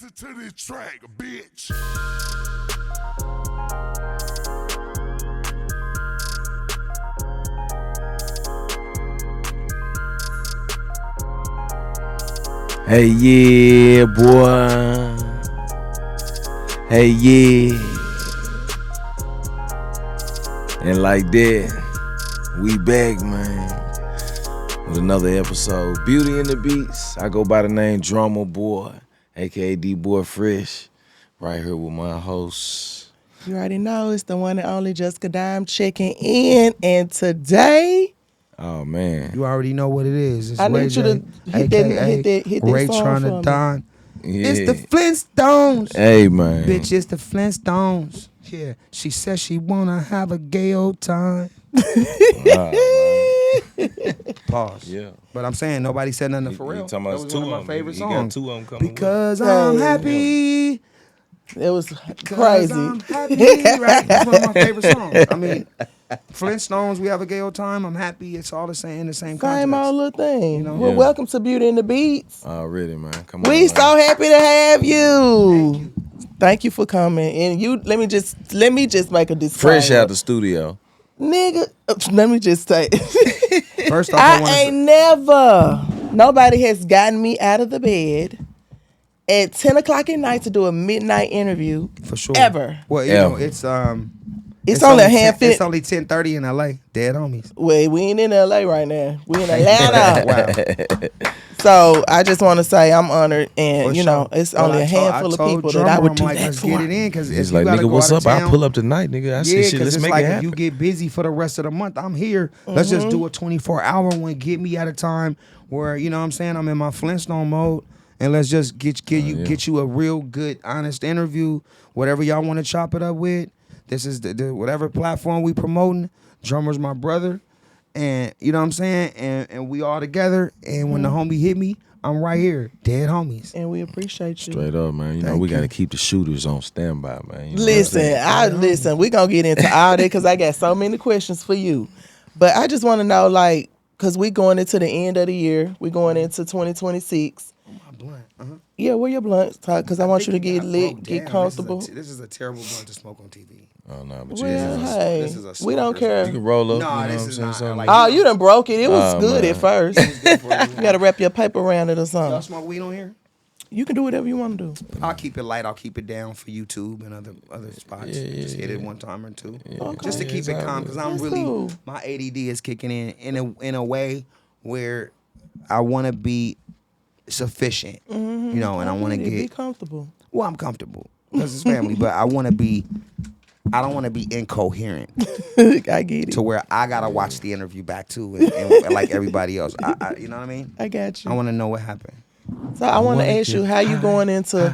Listen to this track, bitch. Hey yeah, boy. Hey yeah. And like that, we back, man, with another episode. Beauty and the Beats. I go by the name Drumma boy, aka D Boy Fresh. Right here with my host. You already know it's the one and only Jessica Dime checking in, and today Oh man. You already know what it is. It's I Ray need you to J, hit that Ray song trying for to me. Don. Yeah. It's the Flintstones. Hey man. Bitch, it's the Flintstones. Yeah. She says she wanna have a gay old time. Pause. Yeah. But I'm saying nobody said nothing for He real. talking about That was two one of my of them. favorite He songs. got two of them coming. Because I'm Hey. happy. It was 'Cause crazy. I'm happy. Right? That's one of my favorite songs. I mean, Flintstones, we have a gay old time. I'm happy. It's all the same in the same context. Same old little thing. You know? Well, Yeah. welcome to Beauty and the Beats. Already, man. Come on. We man. so happy to have you. Thank you for coming. And you, let me just make a disclaimer. Fresh out the studio. Nigga, let me just say, First off, I want I to ain't never. Nobody has gotten me out of the bed at 10 o'clock at night to do a midnight interview. for sure. Ever. Well, you Ever. know, it's It's only a handful. It's only 10:30 in LA. Dead homies. Wait, we ain't in LA right now. We in Atlanta. Wow. So I just want to say I'm honored, and For you sure. know it's Well, only I a told- handful of told people that I Drumma, would I'm do like, that let's for. get it in because He's like, nigga, what's up? I'll pull up tonight, nigga. I see shit. Let's it's make like it if happen. you get busy for the rest of the month, I'm here. Let's just do a 24-hour one. Get me at a time where, you know what I'm saying, I'm in my Flintstone mode. And let's just get you a real good, honest interview. Whatever y'all want to chop it up with. This is the whatever platform we promoting. Drummer's my brother. And you know what I'm saying? And we all together. And when the homie hit me, I'm right here. Dead homies. And we appreciate you. Straight up, man. You know, Thank we got to you. keep the shooters on standby, man. You know what I'm saying? Listen. We gonna get into all that because I got so many questions for you. But I just want to know, like, because we going into the end of the year. We going into 2026. My blunt. Yeah, where your blunts? Because I want you to get lit, get comfortable. This is a terrible blunt to smoke on TV. Oh, no, but you, Well, know, hey, this is a we don't smoker's care. you can roll up. No, you know this what I'm is saying? not, Something. like- Oh, you done broke it. It was Oh, good man. at first. You got to wrap your paper around it or Y'all something. smoke weed on here? You can do whatever you want to do. I'll keep it light. I'll keep it down for YouTube and other spots. Just hit it one time or two, just to Okay. keep it calm. Because I'm That's really cool. my ADD is kicking in a way where I want to be sufficient, you know, and I want to Be get. comfortable. Well, I'm comfortable because it's family, but I want to be. I don't want to be incoherent I get it. to where I gotta watch the interview back too, and like everybody else. You know what I mean? I got you. I want to know what happened. So I want to ask you how you going into,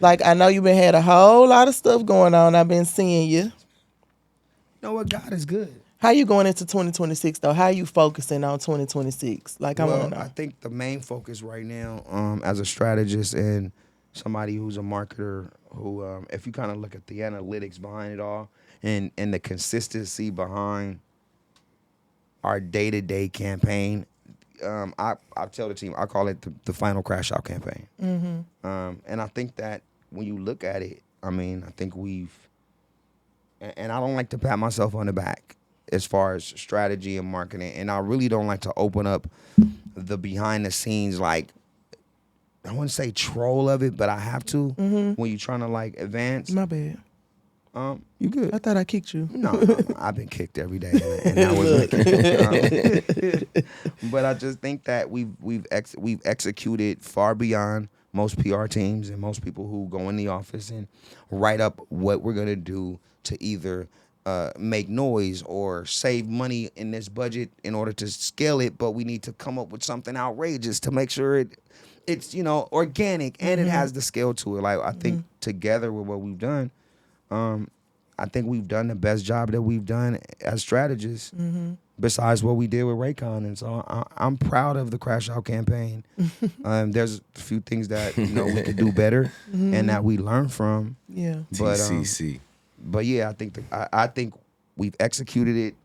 like, I know you've been had a whole lot of stuff going on. I've been seeing you. You know what? God is good. How you going into 2026 though? How you focusing on 2026? Like, I want Well, to know. I think the main focus right now, as a strategist and somebody who's a marketer, who, if you kind of look at the analytics behind it all and the consistency behind our day-to-day campaign, I tell the team, I call it the final crashout campaign. And I think that when you look at it, I mean, I think and I don't like to pat myself on the back as far as strategy and marketing, and I really don't like to open up the behind the scenes, like, I wouldn't say troll of it, but I have to when you're trying to like advance. My bad. You good? I thought I kicked you. No, I've been kicked every day, and that was but I just think that we've executed far beyond most PR teams and most people who go in the office and write up what we're gonna do to either make noise or save money in this budget in order to scale it, but we need to come up with something outrageous to make sure it's organic and it has the scale to it. Like, I think together with what we've done, I think we've done the best job that we've done as strategists, besides what we did with Raycon. And so I'm proud of the Crash Out campaign. There's a few things that we could do better and that we learn from. Yeah. But TCC. but yeah, I think we've executed it,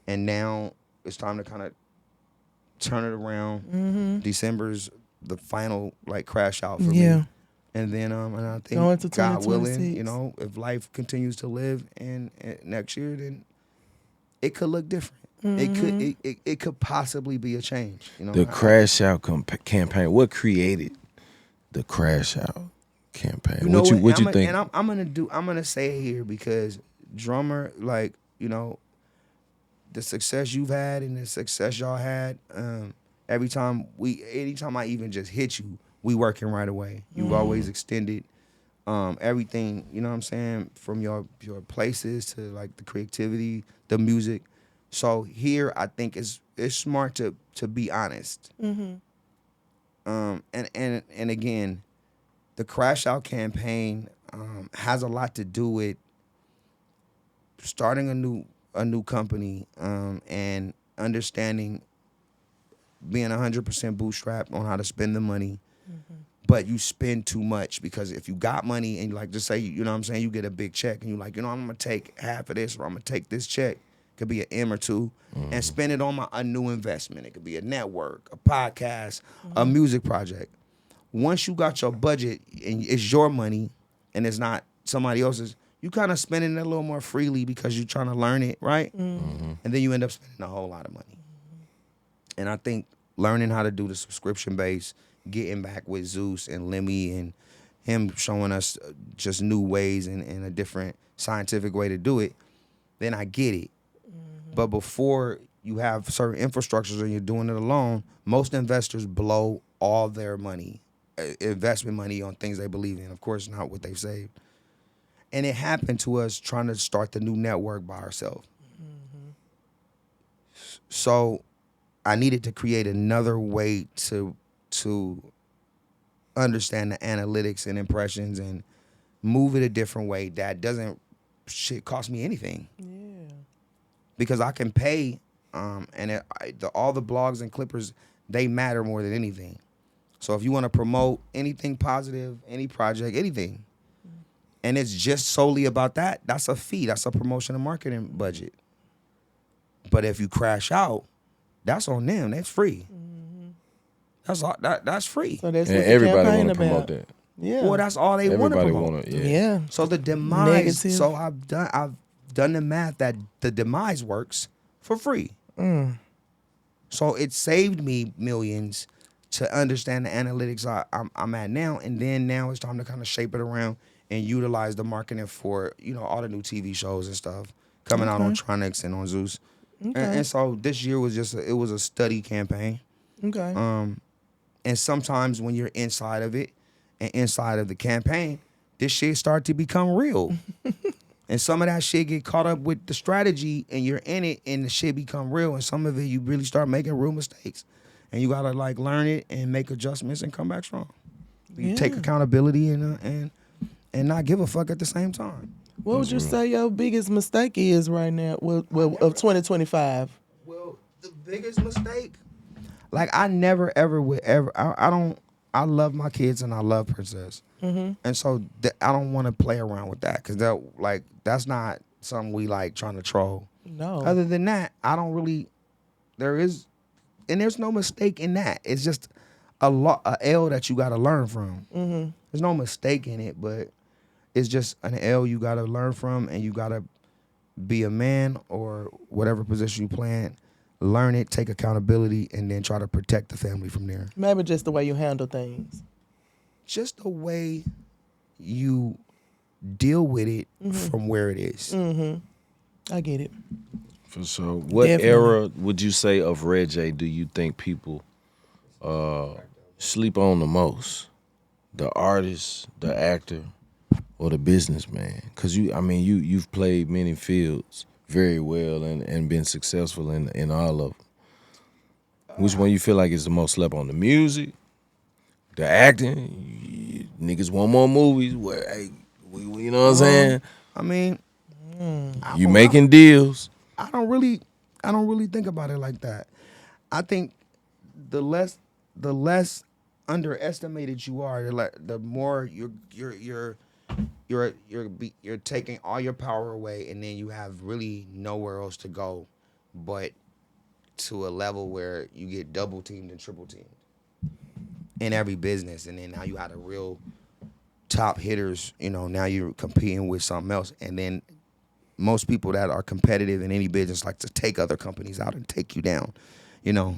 and now it's time to kind of turn it around. December's the final like crash out for me. And then and I think Going to God willing, 2026. if life continues to live and next year, then it could look different. It could possibly be a change. The crash out campaign. What created the crash out campaign? You know what you think? And I'm gonna say it here because Drummer, like, the success you've had and the success y'all had, anytime I even just hit you, we working right away. You've always extended everything, you know what I'm saying, from your places to like the creativity, the music. So here I think it's smart to be honest. And again, the Crash Out campaign has a lot to do with starting a new company and understanding being 100% bootstrapped on how to spend the money. But you spend too much because if you got money and like just say, you know what I'm saying, you get a big check and you're like, I'm gonna take half of this or I'm gonna take this check, could be an M or two, and spend it on a new investment. It could be a network, a podcast, a music project. Once you got your budget and it's your money and it's not somebody else's, you kind of spending it a little more freely because you're trying to learn it, right? And then you end up spending a whole lot of money. And I think learning how to do the subscription base, getting back with Zeus and Lemmy and him showing us just new ways and a different scientific way to do it, then I get it. But before you have certain infrastructures and you're doing it alone, most investors blow all their money, investment money, on things they believe in. Of course, not what they've saved. And it happened to us trying to start the new network by ourselves. So I needed to create another way to understand the analytics and impressions and move it a different way that doesn't cost me anything. Yeah. Because I can pay, and all the blogs and clippers, they matter more than anything. So if you want to promote anything positive, any project, anything, and it's just solely about that, that's a fee. That's a promotion and marketing budget. But if you crash out, that's on them. That's free. That's all. That's free. So that's And what the everybody campaign want to promote about. that. Yeah. Well, that's all they want to Everybody promote. want to. Yeah. So the demise. Negative. So I've done the math that the demise works for free. So it saved me millions to understand the analytics I'm at now, and then now it's time to kind of shape it around and utilize the marketing for all the new TV shows and stuff coming out on Tronics and on Zeus. And so this year was it was a study campaign. Okay. And sometimes when you're inside of it and inside of the campaign, this shit start to become real. And some of that shit get caught up with the strategy and you're in it and the shit become real. And some of it you really start making real mistakes. And you gotta like learn it and make adjustments and come back strong. You take accountability and not give a fuck at the same time. What would you say your biggest mistake is right now of 2025? Well, the biggest mistake, like I never ever would ever. I love my kids and I love Princess, and so I don't want to play around with that because that's not something we like trying to troll. No. Other than that, I don't really. There's no mistake in that. It's just a L that you got to learn from. There's no mistake in it, but it's just an L you got to learn from, and you got to be a man or whatever position you play in. Learn it, take accountability, and then try to protect the family from there. Maybe just the way you handle things. Just the way you deal with it from where it is. I get it. For sure. What Definitely. era would you say of Red J do you think people sleep on the most? The artist, the actor, or the businessman? Because you've played many fields very well and been successful in all of them. Which one you feel like is the most slept on? The music, the acting? Niggas want more movies. Where, hey, you know what I'm saying? I mean, You making deals. I don't really think about it like that. I think the less underestimated you are, the more you're taking all your power away, and then you have really nowhere else to go but to a level where you get double teamed and triple teamed in every business, and then now you had a real top hitters, now you're competing with something else. And then most people that are competitive in any business like to take other companies out and take you down.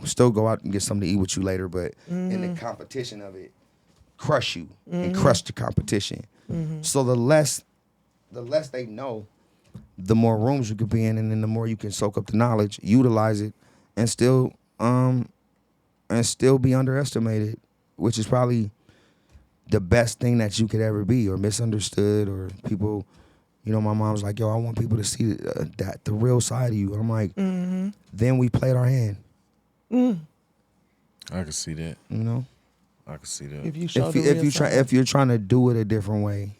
Still go out and get something to eat with you later, but in the competition of it, crush you and crush the competition. So the less they know, the more rooms you could be in, and then the more you can soak up the knowledge, utilize it, and still be underestimated, which is probably the best thing that you could ever be, or misunderstood, or people. My mom's like, yo, I want people to see the real side of you. I'm like, then we played our hand. I can see that. I can see that. If you're trying to do it a different way,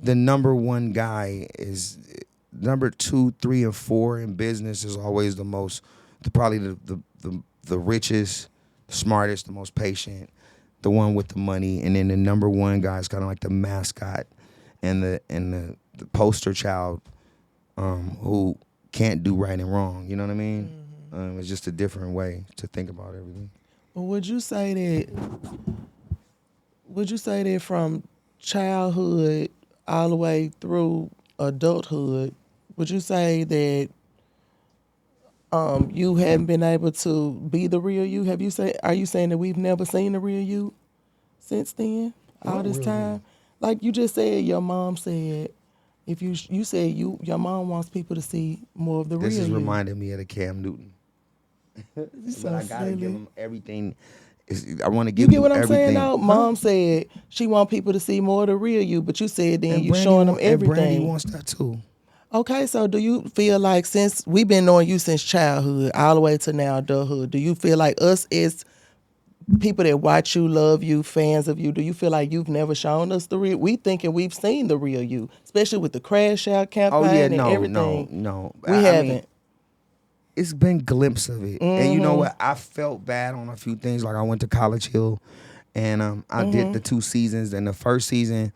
the number one guy is number 2, 3, and 4 in business is always probably the richest, the smartest, the most patient, the one with the money, and then the number one guy is kind of like the mascot and the poster child who can't do right and wrong. You know what I mean? It's just a different way to think about everything. Well, would you say that from childhood all the way through adulthood, would you say that you haven't been able to be the real you? Are you saying that we've never seen the real you since then? All this time? Like you just said, your mom said, you said your mom wants people to see more of the real you. This is reminding me of the Cam Newton. So I gotta silly. give him everything. I want to You give get what I'm everything. saying though? Mom said she want people to see more of the real you, but you said then And you Brandy showing them and Brandy everything. wants that too. Okay, so do you feel like since we've been knowing you since childhood all the way to now adulthood, do you feel like us as people that watch you, love you, fans of you, do you feel like you've never shown us the real? We thinking we've seen the real you, especially with the crash out campaign and everything. No. We haven't. Mean, it's been glimpse of it. And you know what? I felt bad on a few things. Like I went to College Hill and I did the 2 seasons. And the first season,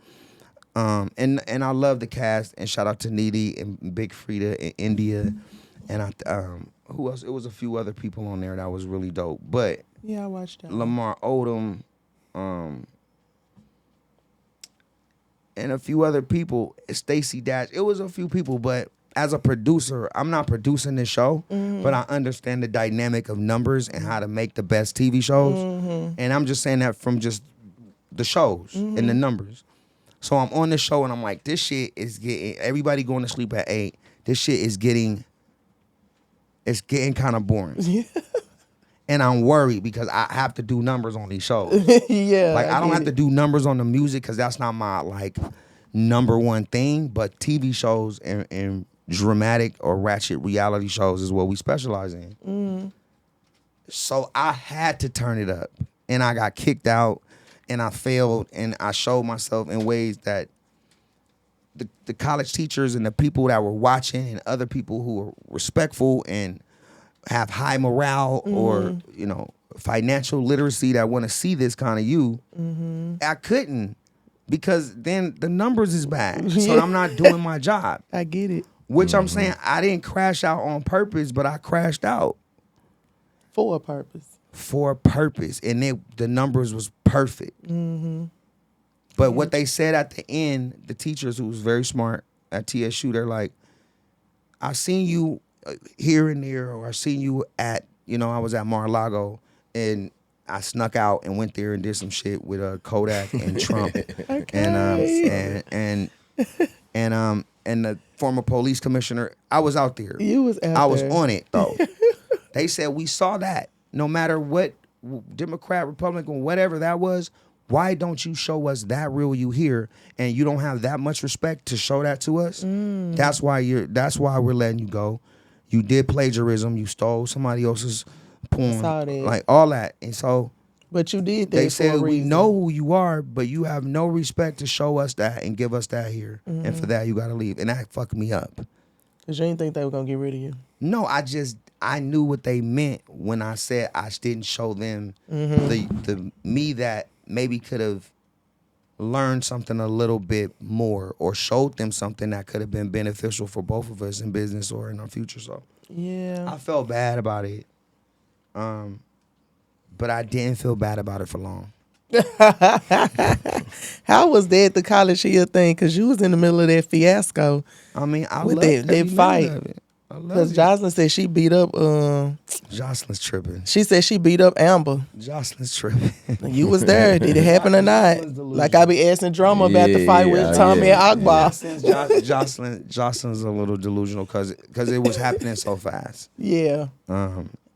and I love the cast. And shout out to Needy and Big Frida and India. And who else? It was a few other people on there that was really dope. But Yeah, I watched that. Lamar Odom, and a few other people, Stacey Dash. It was a few people, but as a producer, I'm not producing this show, but I understand the dynamic of numbers and how to make the best TV shows. And I'm just saying that from just the shows and the numbers. So I'm on the show and I'm like, this shit is getting, everybody going to sleep at 8. This shit is getting kind of boring. And I'm worried because I have to do numbers on these shows. Yeah. Like I don't have to do numbers on the music because that's not my number one thing. But TV shows and dramatic or ratchet reality shows is what we specialize in. So I had to turn it up, and I got kicked out, and I failed, and I showed myself in ways that the college teachers and the people that were watching and other people who were respectful and have high morale or financial literacy that want to see this kind of you, I couldn't, because then the numbers is bad. So I'm not doing my job. I get it. Which I'm saying, I didn't crash out on purpose, but I crashed out For a purpose. for a purpose, and the numbers was perfect. But what they said at the end, the teachers who was very smart at TSU, they're like, I've seen you here and there, or I've seen you at, I was at Mar-a-Lago and I snuck out and went there and did some shit with Kodak and Trump and the former police commissioner. I was out there. You was out there. I was on it though. They said we saw that. No matter what, Democrat, Republican, whatever that was, why don't you show us that real you here? And you don't have that much respect to show that to us. That's why we're letting you go. You did plagiarism. You stole somebody else's poem, like all that. And so, but you did that. They said for a we reason. know who you are, but you have no respect to show us that and give us that here. And for that, you got to leave. And that fucked me up. Cause you didn't think they were gonna get rid of you. No, I knew what they meant when I said I didn't show them the me that maybe could have learned something a little bit more, or showed them something that could have been beneficial for both of us in business or in our future. So Yeah. I felt bad about it, but I didn't feel bad about it for long. How was that the college year thing? Because you was in the middle of that fiasco. I mean, I With love that every fight. minute of it. I love Because it. Jocelyn said she beat up. Jocelyn's tripping. She said she beat up Amber. Jocelyn's tripping. You was there. Did it happen or not? Jocelyn's delusional. Like I be asking Drumma about the fight with Tommy and Akbar. Jocelyn's a little delusional because it was happening so fast. Yeah,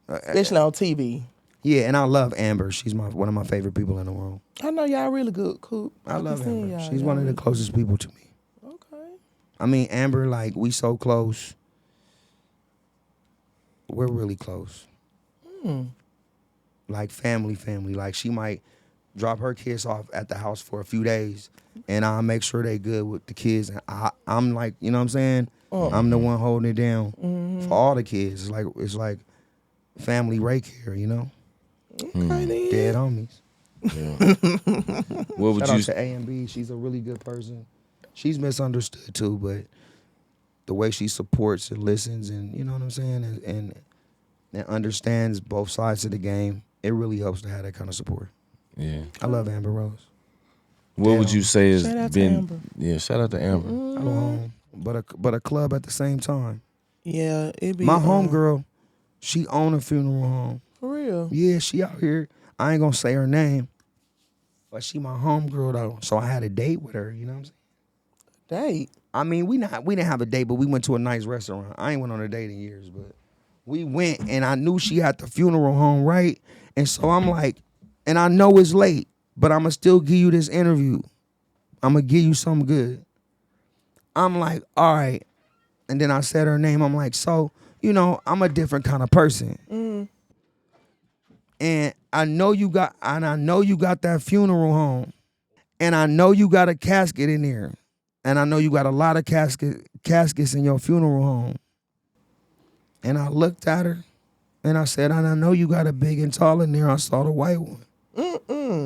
especially on TV. Yeah, and I love Amber. She's one of my favorite people in the world. I know y'all really good cook. I love Amber. Y'all. She's one of the closest people to me. Okay. I mean, Amber, like, we so close. We're really close. Like family. Like, she might drop her kids off at the house for a few days, and I'll make sure they good with the kids. And I'm like, you know what I'm saying? I'm the one holding it down for all the kids. It's like family Ray care, you know? Okay, then. Dead homies. Yeah. What would Shout you out to A and B. She's a really good person. She's misunderstood too, but the way she supports and listens, and you know what I'm saying, and understands both sides of the game, it really helps to have that kind of support. Yeah. I love Amber Rose. What would you say has Shout out to been? Amber. Yeah, shout out to Amber. I go home, but a club at the same time. Yeah, it be My homegirl, she own a funeral home. for real. Yeah, she out here. I ain't gonna say her name, but she my homegirl though. So I had a date with her. You know what I'm saying? Date. I mean, we didn't have a date, but we went to a nice restaurant. I ain't went on a date in years, but we went, and I knew she had the funeral home, right? And so I'm like, and I know it's late, but I'ma still give you this interview. I'ma give you something good. I'm like, all right. And then I said her name. I'm like, so, you know, I'm a different kind of person. And I know you got that funeral home. And I know you got a casket in there. And I know you got a lot of caskets in your funeral home. And I looked at her and I said, and I know you got a big and tall in there. I saw the white one.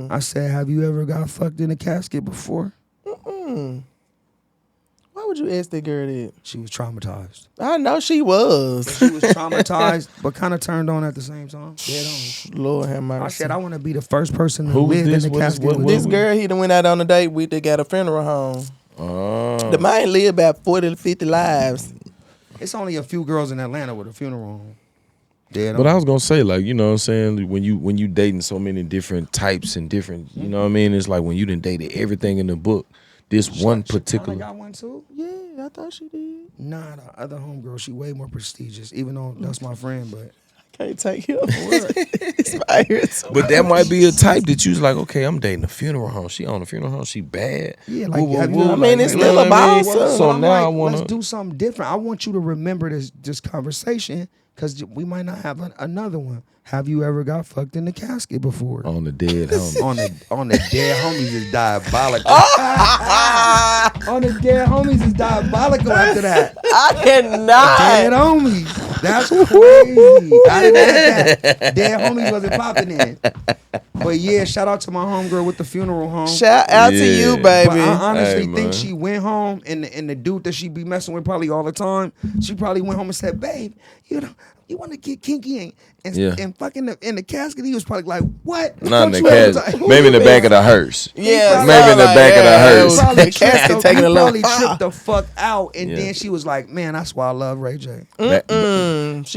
I said, have you ever got fucked in a casket before? Why would you ask that girl that? She was traumatized. I know she was. She was traumatized, but kind of turned on at the same time. Dead on. Lord have mercy. I said, I want to be the first person to Who was live in this? the What is- casket. what- with This you. girl he done went out on a date with that got a funeral home. Oh. The man lived about 40 to 50 lives. It's only a few girls in Atlanta with a funeral home. Dead But on. I was gonna say, like, you know what I'm saying, when you dating so many different types and different, you know what I mean, it's like when you done dated everything in the book, this one Shauna particular. got one too? Yeah, I thought she did. Nah, the other homegirl, she way more prestigious, even though that's my friend, but Can't take him. It's right here too. But that might be a type that you was like, okay, I'm dating a funeral home. She on a funeral home. She bad. yeah, like, Woo, woo, have you woo. ever- I mean, it's You know still what a I mean? boss. So I'm now like, I want let's to. do something different. I want you to remember this conversation because we might not have another one. Have you ever got fucked in the casket before? On the dead homie. on the dead homies is diabolical. On the dead homies is diabolical after that. I cannot. Dead homies. That's crazy. I didn't add that. Dead homies wasn't popping in. But yeah, shout out to my homegirl with the funeral home. Shout out to you, Yeah. baby. But I honestly Hey, man. think she went home, and the dude that she be messing with probably all the time, she probably went home and said, babe, you want to get kinky and fucking in the casket? He was probably like, what? Not in the Don't you ever casket. talk- Maybe in the back of the hearse. Yeah, Maybe in the back of the hearse. Probably The casket tripped, taking a little probably tripped the fuck out, and Yeah. then she was like, man, that's why I love Ray J. She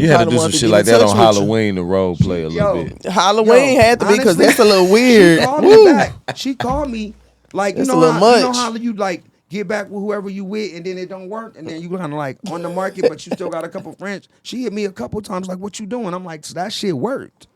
You had to probably do some wanted shit get like in that touch on with you. Halloween to role play a little bit. Halloween Yo, had to be because honestly, that's a little weird. She called Woo. me back. She called me like That's a little you know much. how you like get back with whoever you with and then it don't work and then you kind of like on the market but you still got a couple friends. She hit me a couple times like, what you doing? I'm like, so that shit worked.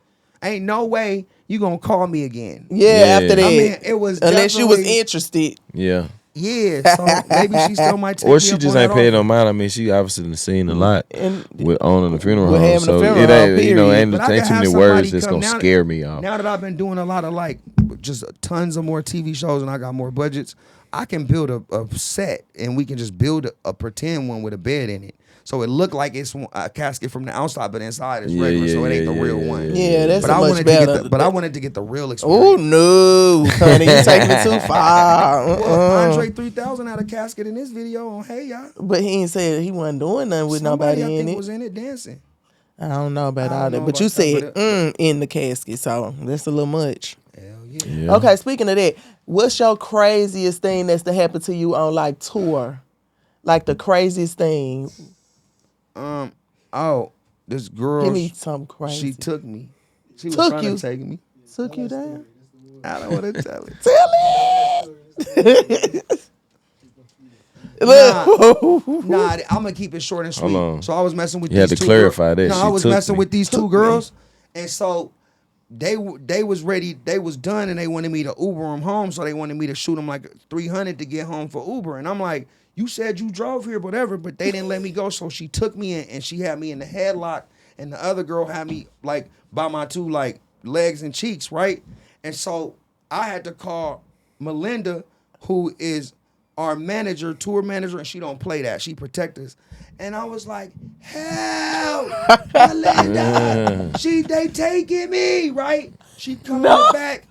Ain't no way you gonna call me again. Yeah, after that. I mean, it was unless you was definitely- interested. Yeah. Yeah, so maybe she still might take Or me she up just on ain't that paying no offer. mind. I mean, she obviously done seen a lot And with owning a funeral with home. having a So funeral it home, ain't, you know, period. ain't, But I ain't can too have many somebody words that's come gonna now- scare me off. Now that I've been doing a lot of like just tons of more TV shows and I got more budgets, I can build a set and we can just build a pretend one with a bed in it. So it looked like it's a casket from the outside, but inside it's Yeah, regular, yeah, so it ain't yeah, the real yeah, one. yeah, that's But a I much wanted to get better. the, I wanted to get the real Oh experience. no, honey, you taking it too far. Well, Andre 3000 had a casket in this video on Hey Ya. But he ain't said he wasn't doing nothing with Somebody nobody I in think it. was in it dancing. I don't know about I all don't that. know But you about that, said but in the casket, so that's a little much. Hell yeah. Yeah. Okay, speaking of that, what's your craziest thing that's to happen to you on like tour? Like the craziest thing. Oh, this girl. Give me something crazy. She took me. She was Took trying you? to take me. Took you down? I don't want to tell it. Tell it. Nah, I'm gonna keep it short and sweet. Hold on. So I was messing with You these had to two clarify girls. that. No, She I was took messing me. with these two Took me. girls, and so they was ready. They was done, and they wanted me to Uber them home. So they wanted me to shoot them like 300 to get home for Uber. And I'm like, you said you drove here, whatever, but they didn't let me go. So she took me in, and she had me in the headlock, and the other girl had me like by my two like legs and cheeks, right? And so I had to call Melinda, who is our manager, tour manager, and she don't play that. She protect us. And I was like, help, Melinda. They taking me, right? She come in the back.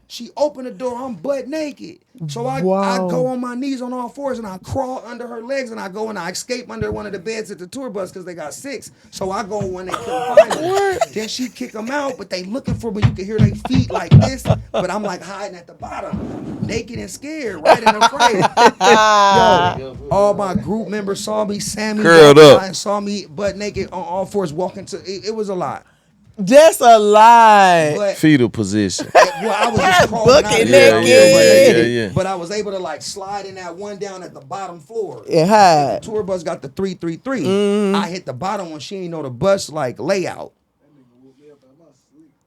She opened the door. I'm butt naked. So I go on my knees on all fours and I crawl under her legs and I go and I escape under one of the beds at the tour bus because they got 6. So I go when they couldn't find me. Then she kick them out, but they looking for me. You can hear their feet like this, but I'm like hiding at the bottom, naked and scared, right and afraid. Yo, all my group members saw me. Sammy Curled up. and saw me butt naked on all fours walking to. It was a lot. That's a lie. But Fetal position. well, I was just crawling out. Booking Yeah. But I was able to like slide in that one down at the bottom floor. And hide. The tour bus got the 333. I hit the bottom when she ain't know the bus like layout.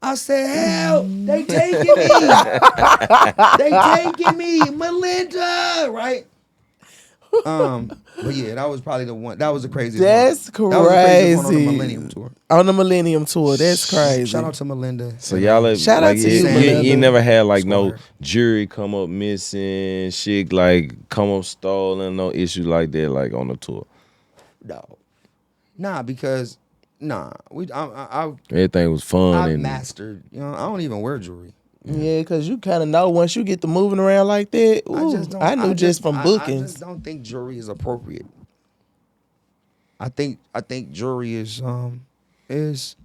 I said, help, they taking me. They taking me, Melinda, right? But yeah, that was probably the one. That was the craziest That's one. That was the craziest one on the crazy. Millennium Tour. On the Millennium Tour. That's crazy. Shout out to Melinda. So y'all have, Shout out like, to you, you Melinda. never had like no Squire. jury come up missing, shit like come up stolen, no issue like that like on the tour. No. Nah, because I Everything was fun I and mastered. You know, I don't even wear jewelry. Yeah, because you kind of know once you get to moving around like that. Ooh, I knew just from I bookings. just don't think jewelry is appropriate. I think jewelry is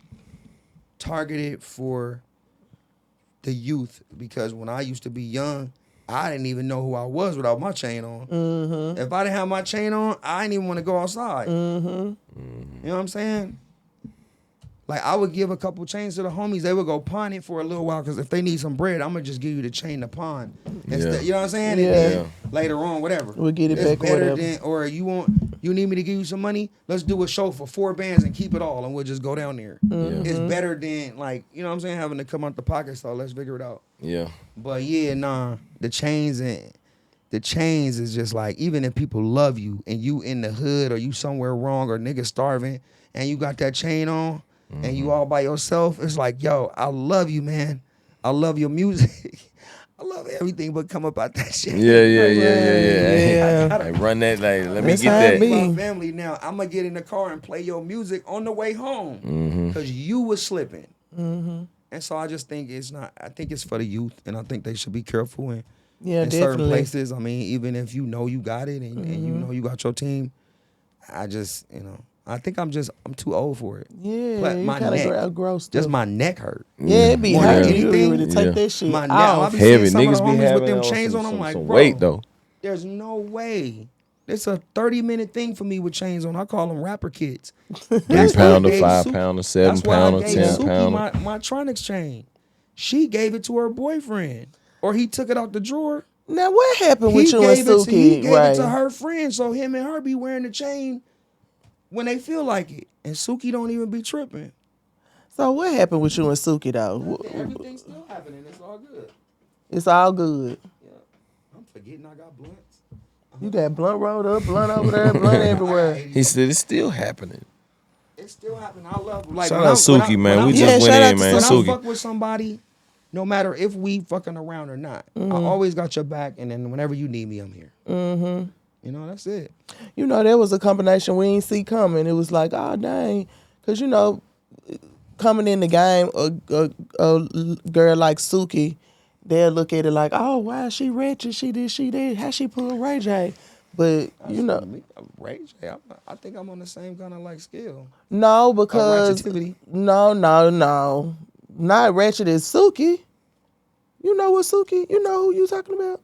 targeted for the youth because when I used to be young, I didn't even know who I was without my chain on. Mm-hmm. If I didn't have my chain on, I didn't even want to go outside. Mm-hmm. You know what I'm saying? Like, I would give a couple chains to the homies. They would go pawn it for a little while because if they need some bread, I'm going to just give you the chain to pawn. Yeah. You know what I'm saying? Yeah. And then later on, whatever. We'll get it It's back, better whatever. than, or you need me to give you some money? Let's do a show for 4 bands and keep it all, and we'll just go down there. Mm-hmm. It's better than, like, you know what I'm saying, having to come out the pocket, so let's figure it out. yeah. But yeah, nah, the chains is just like, even if people love you and you in the hood or you somewhere wrong or niggas starving and you got that chain on and you all by yourself, it's like, yo, I love you, man. I love your music. I love everything but come up out that shit. Yeah. Yeah. Hey, run that like let me That's get how that. it be. My family now, I'm gonna get in the car and play your music on the way home because you was slipping. And so I just think I think it's for the youth, and I think they should be careful in certain definitely. places. I mean, even if you know you got it and you know you got your team, I just, I think I'm too old for it. Yeah, But you my kind neck, of gross. just my neck hurt. Yeah, it be More hurt. than You anything, ready to take yeah. that shit My neck, I off. be Heavy seeing some of niggas the be homies having with them some- chains on. some- I'm like, some bro, weight though. there's no way. It's a 30-minute thing for me with chains on. I call them rapper kids. 3 That's why I pounder, gave 5 Suki- pounder, 7 that's why I pounder, gave 10 Suki pounder. my Tronics chain. She gave it to her boyfriend, or he took it out the drawer. Now, what happened He with you and gave it to Suki? her friend, so him and her be wearing the chain when they feel like it, and Suki don't even be tripping. So what happened with you and Suki though? Everything's still happening. It's all good. It's all good. Yeah, I'm forgetting I got blunts. You got blunt rolled up, blunt over there, blunt everywhere. He said it's still happening. It's still happening. I love like Shout when out Suki, man. We Yeah, just shout went out in, to man. when I Suki. fuck with somebody, no matter if we fucking around or not, I always got your back, and then whenever you need me, I'm here. You know, that's it. You know, there was a combination we ain't see coming. It was like, oh dang, because coming in the game, a girl like Suki, they'll look at it like, oh wow, she ratchet, she did, how she pull Ray J? But Ray J, I think I'm on the same kind of like scale. no, because ratchetivity. no, not ratchet as Suki. You know what, Suki? You know who you talking about?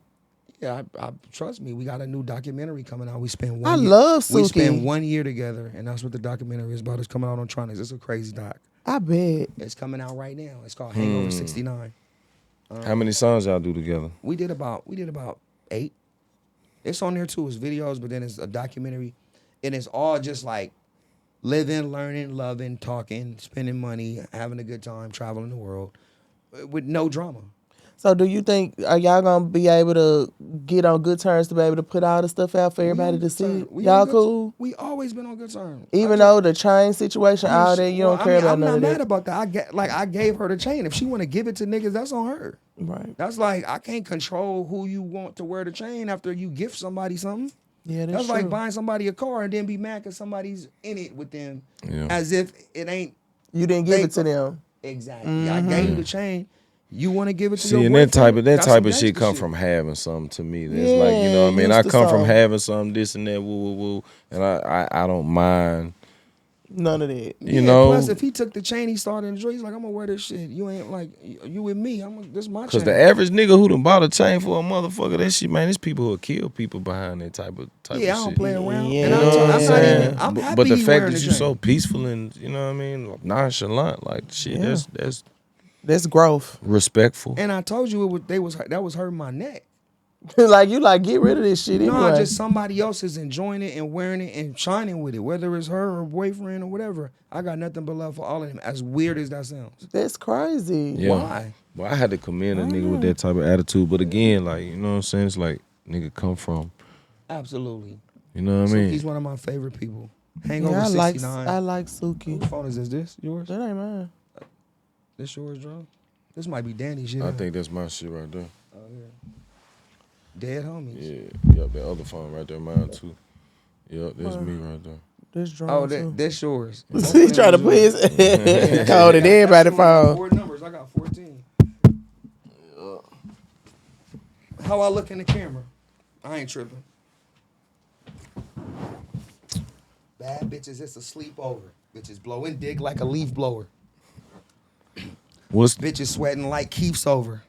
Yeah, I trust me. We got a new documentary coming out. We spent I one year. love We Suki. spent 1 year together, and that's what the documentary is about. It's coming out on Tronics. It's a crazy doc. I bet. It's coming out right now. It's called Hangover 69. How many songs y'all do together? We did about 8. It's on there too. It's videos, but then it's a documentary, and it's all just like living, learning, loving, talking, spending money, having a good time, traveling the world, with no drama. So do you think, are y'all going to be able to get on good terms to be able to put all the stuff out for everybody to see? Y'all cool? We always been on good terms. Even though the chain situation, all that, you don't care about I'm none not of that? mad about that. I gave her the chain. If she want to give it to niggas, that's on her. Right. That's like, I can't control who you want to wear the chain after you gift somebody something. Yeah, that's That's true. like buying somebody a car and then be mad because somebody's in it with them, Yeah. as if it ain't. You didn't give they- it to them. Exactly. I gave you the chain. You want to give it to See, your and boyfriend? that That's type some of shit gangster come from having something to me. That's like, Yeah, you know what I mean? used I to come from something. having something, this and that, woo, woo, woo. And I don't mind, None of that. you know. Plus, if he took the chain, he started enjoying. He's like, I'm gonna wear this shit. You ain't like you with me. This is my chain. Because the average nigga who done bought a chain for a motherfucker, that shit, man, there's people who will kill people behind that type of I shit. don't play around. Yeah. And You know what I'm I'm not saying? even. I'm happy But the he fact wearing that the you chain. so peaceful and, you know what I mean, nonchalant, like, shit, Yeah. that's That's growth. respectful. And I told you that was hurting my neck. Like, you like, get rid of this shit No, anyway. just somebody else is enjoying it and wearing it and shining with it, whether it's her or boyfriend or whatever. I got nothing but love for all of them. As weird as that sounds. That's crazy. Yeah. Why? Well, I had to commend a nigga with that type of attitude. But again, like, you know what I'm saying? It's like, nigga come from, Absolutely. you know what I mean? Suki's one of my favorite people. Hangover Yeah, I 69. like Suki. Whose phone is this? This yours? That ain't mine. This yours, Drum? This might be Danny's shit. I huh? think that's my shit right there. Oh, yeah. Dead homies. Yeah, that other phone right there, mine too. Yep, that's me right there. This drum Oh, too. that's yours. He trying to put his code in everybody's phone. 4 numbers. I got 14. How I look in the camera? I ain't tripping. Bad bitches, it's a sleepover. Bitches blowing dick like a leaf blower. What's Bitches sweating like Keith's over.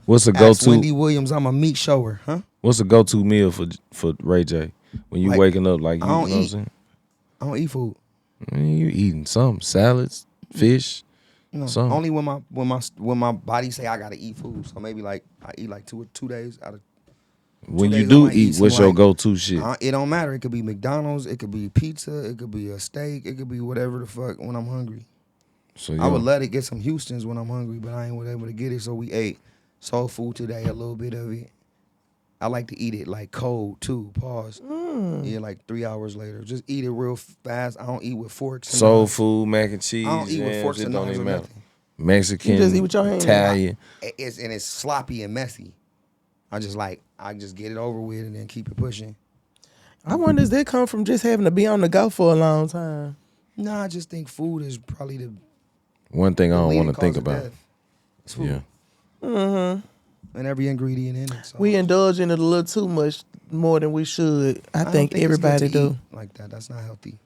a Ask Wendy go-to? Williams, I'm a meat shower, huh? What's a go-to meal for Ray J? When you Like, waking up, like, you I know don't what I'm eat. saying? I don't eat food. Man, you eating something, salads, fish, No, something. only when my body say I gotta eat food. So maybe like I eat like 2 days out of. When 2 you days I do might eat eat, some, what's your like, go-to shit? It don't matter. It could be McDonald's. It could be pizza. It could be a steak. It could be whatever the fuck when I'm hungry. So I would let it get some Houston's when I'm hungry, but I ain't able to get it. So we ate soul food today, a little bit of it. I like to eat it like cold too. Pause. Yeah, like 3 hours later. Just eat it real fast. I don't eat with forks. And soul knives. food, mac and cheese. I don't eat with yams, forks it and don't knives even or matter. nothing. Mexican, You just eat with your hands. Italian. It's sloppy and messy. I just get it over with and then keep it pushing. I wonder, does that come from just having to be on the go for a long time? Nah, I just think food is probably the One thing I don't leading want to think cause of about. death. It's food. Yeah. And every ingredient in it. So. We indulge in it a little too much more than we should. I don't think it's good everybody to do. eat like that. That's not healthy.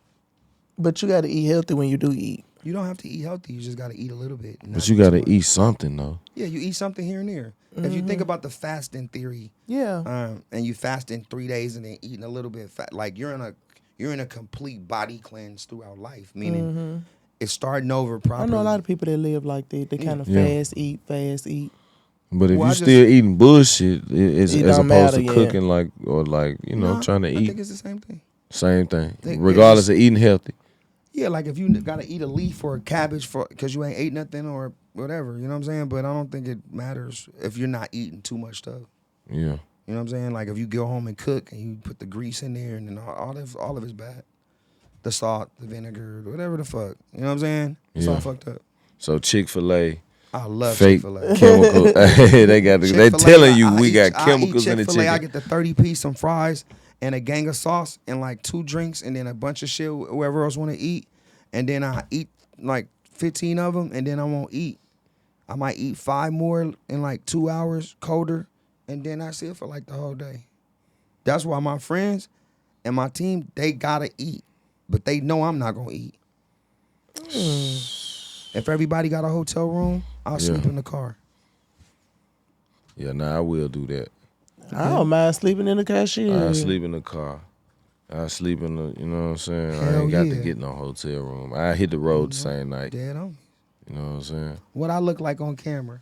But you got to eat healthy when you do eat. You don't have to eat healthy. You just got to eat a little bit. But you got to eat something, though. Yeah, you eat something here and there. If you think about the fasting theory, Yeah. and you fast in 3 days and then eating a little bit fat, like you're in a complete body cleanse throughout life. Meaning, it's starting over I properly. know a lot of people that live like that. They kind of Yeah. fast eat. But if Well, you I still just- eating bullshit, as It opposed don't matter, to yeah. cooking you know, Nah, trying to I eat, think it's the same thing. same thing. It- Regardless it's- of eating healthy. Yeah, like if you gotta eat a leaf or a cabbage because you ain't ate nothing or whatever, you know what I'm saying? But I don't think it matters if you're not eating too much stuff. Yeah. You know what I'm saying? Like if you go home and cook and you put the grease in there and then all of it's bad. The salt, the vinegar, whatever the fuck. You know what I'm saying? It's all Yeah. fucked up. So Chick-fil-A, I love fake Chick-fil-A. chemical. They telling you we got chemicals in the Chick-fil-A, I chicken. get the 30-piece, some fries, and a gang of sauce, and like 2 drinks, and then a bunch of shit whoever else want to eat. And then I eat like 15 of them, and then I won't eat. I might eat 5 more in like 2 hours colder, and then that's it for like the whole day. That's why my friends and my team, they gotta eat. But they know I'm not gonna eat. If everybody got a hotel room, I'll sleep in the car. Yeah, nah, I will do that. I don't mind sleeping in the car. I sleep in the car. I sleep in the, you know what I'm saying? I Hell ain't got to yeah. get no hotel room. I hit the road the same night. Dead on. You know what I'm saying? What I look like on camera.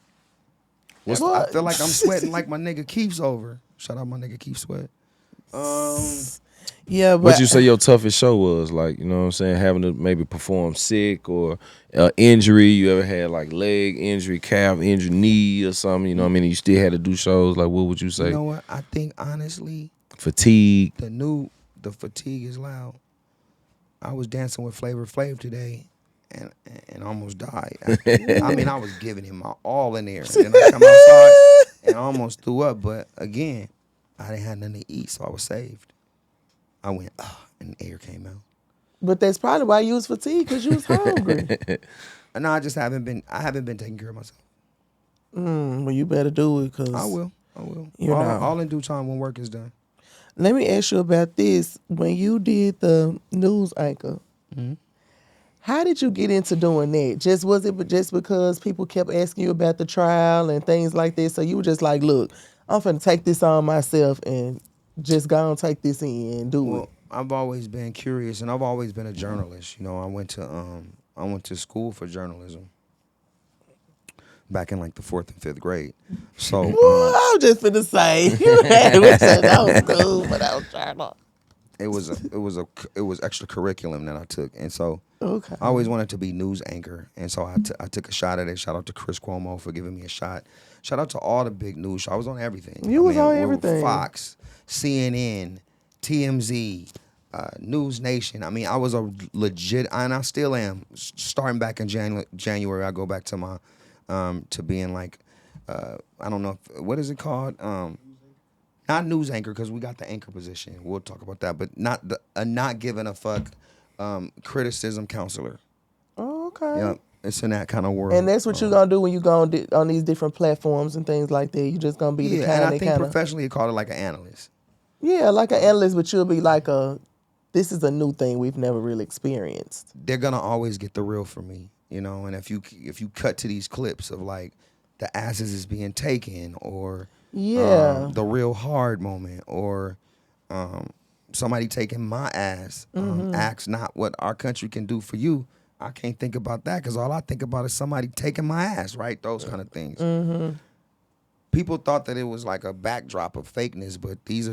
What's I feel like I'm sweating like my nigga Keith's over. Shout out my nigga Keith Sweat. Yeah, but What you say your toughest show was? Like, you know what I'm saying? Having to maybe perform sick or injury. You ever had like leg injury, calf injury, knee or something? You know what I mean? You still had to do shows. Like, what would you say? You know what? I think honestly, Fatigue. the fatigue is loud. I was dancing with Flavor Flav today and almost died. I mean, I was giving him my all in there. And then I come outside and I almost threw up. But again, I didn't have nothing to eat, so I was saved. I went, and the air came out. But that's probably why you was fatigued, because you was hungry. And I haven't been taking care of myself. Well, you better do it, because I will. You know. All in due time when work is done. Let me ask you about this. When you did the news anchor, how did you get into doing that? Was it just because people kept asking you about the trial and things like this? So you were just like, look, I'm finna take this on myself and just go and take this in and do it. I've always been curious, and I've always been a journalist. You know, I went to school for journalism back in like the 4th and 5th grade. So I was just finna say, you had me say that was cool, but I was trying to. it was extra curriculum that I took, and so Okay. I always wanted to be news anchor, and so I took a shot at it. Shout out to Chris Cuomo for giving me a shot. Shout out to all the big news. I was on everything. You was on everything. Fox, CNN, TMZ, News Nation. I mean, I was a legit, and I still am. Starting back in January, I go back to my to being like, I don't know, what is it called? Not news anchor, because we got the anchor position. We'll talk about that, but not giving a fuck criticism counselor. Oh, okay. Yeah, it's in that kind of world. And that's what you're gonna do when you go on these different platforms and things like that. You just gonna be the kind and I that think kind of professionally it called it like an analyst. like an analyst, but you'll be like this is a new thing we've never really experienced. They're gonna always get the real from me, you know. And if you cut to these clips of like the asses is being taken, or the real hard moment, or somebody taking my ass, ask not what our country can do for you. I can't think about that, because all I think about is somebody taking my ass, right? Those kind of things. People thought that it was like a backdrop of fakeness, but these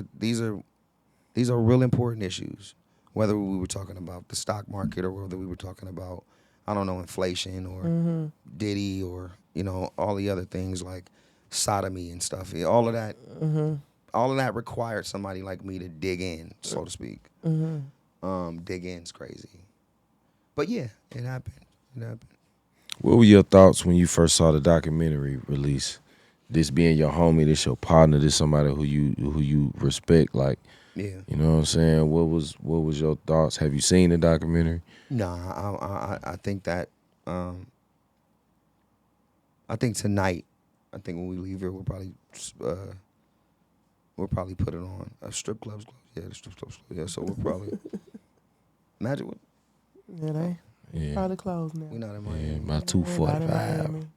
are real important issues. Whether we were talking about the stock market, or whether we were talking about, I don't know, inflation, or Diddy, or, you know, all the other things like sodomy and stuff. All of that required somebody like me to dig in, so to speak. Dig in's crazy. But yeah, it happened. What were your thoughts when you first saw the documentary release? This being your homie, this your partner, this somebody who you respect, like, Yeah. you know what I'm saying? What was your thoughts? Have you seen the documentary? Nah, I think that I think tonight, I think when we leave here, we'll probably put it on. Strip clubs closed. Yeah, the strip clubs closed. Yeah, so we'll probably imagine what. Yeah, they probably closed now. We not in Miami. Yeah, about 245,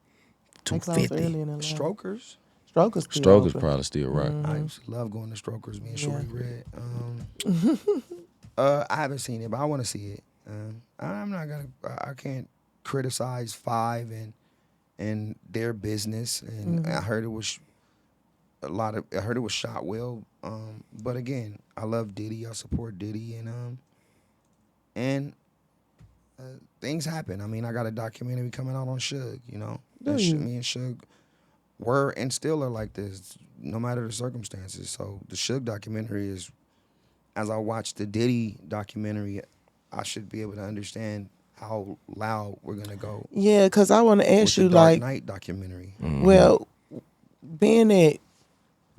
They closed early 250. in Atlanta. Strokers. Strokers Probably still right. I used to love going to Strokers. Me and Shorty Red. I haven't seen it, but I want to see it. I'm not gonna. I can't criticize Five and their business. And I heard it was I heard it was shot well. But again, I love Diddy. I support Diddy, and things happen. I mean, I got a documentary coming out on Suge. You know, me and Suge were and still are like this, no matter the circumstances. So the Suge documentary is, as I watch the Diddy documentary, I should be able to understand how loud we're gonna go. Yeah, because I want to ask you, the Dark like, Knight documentary. well, being that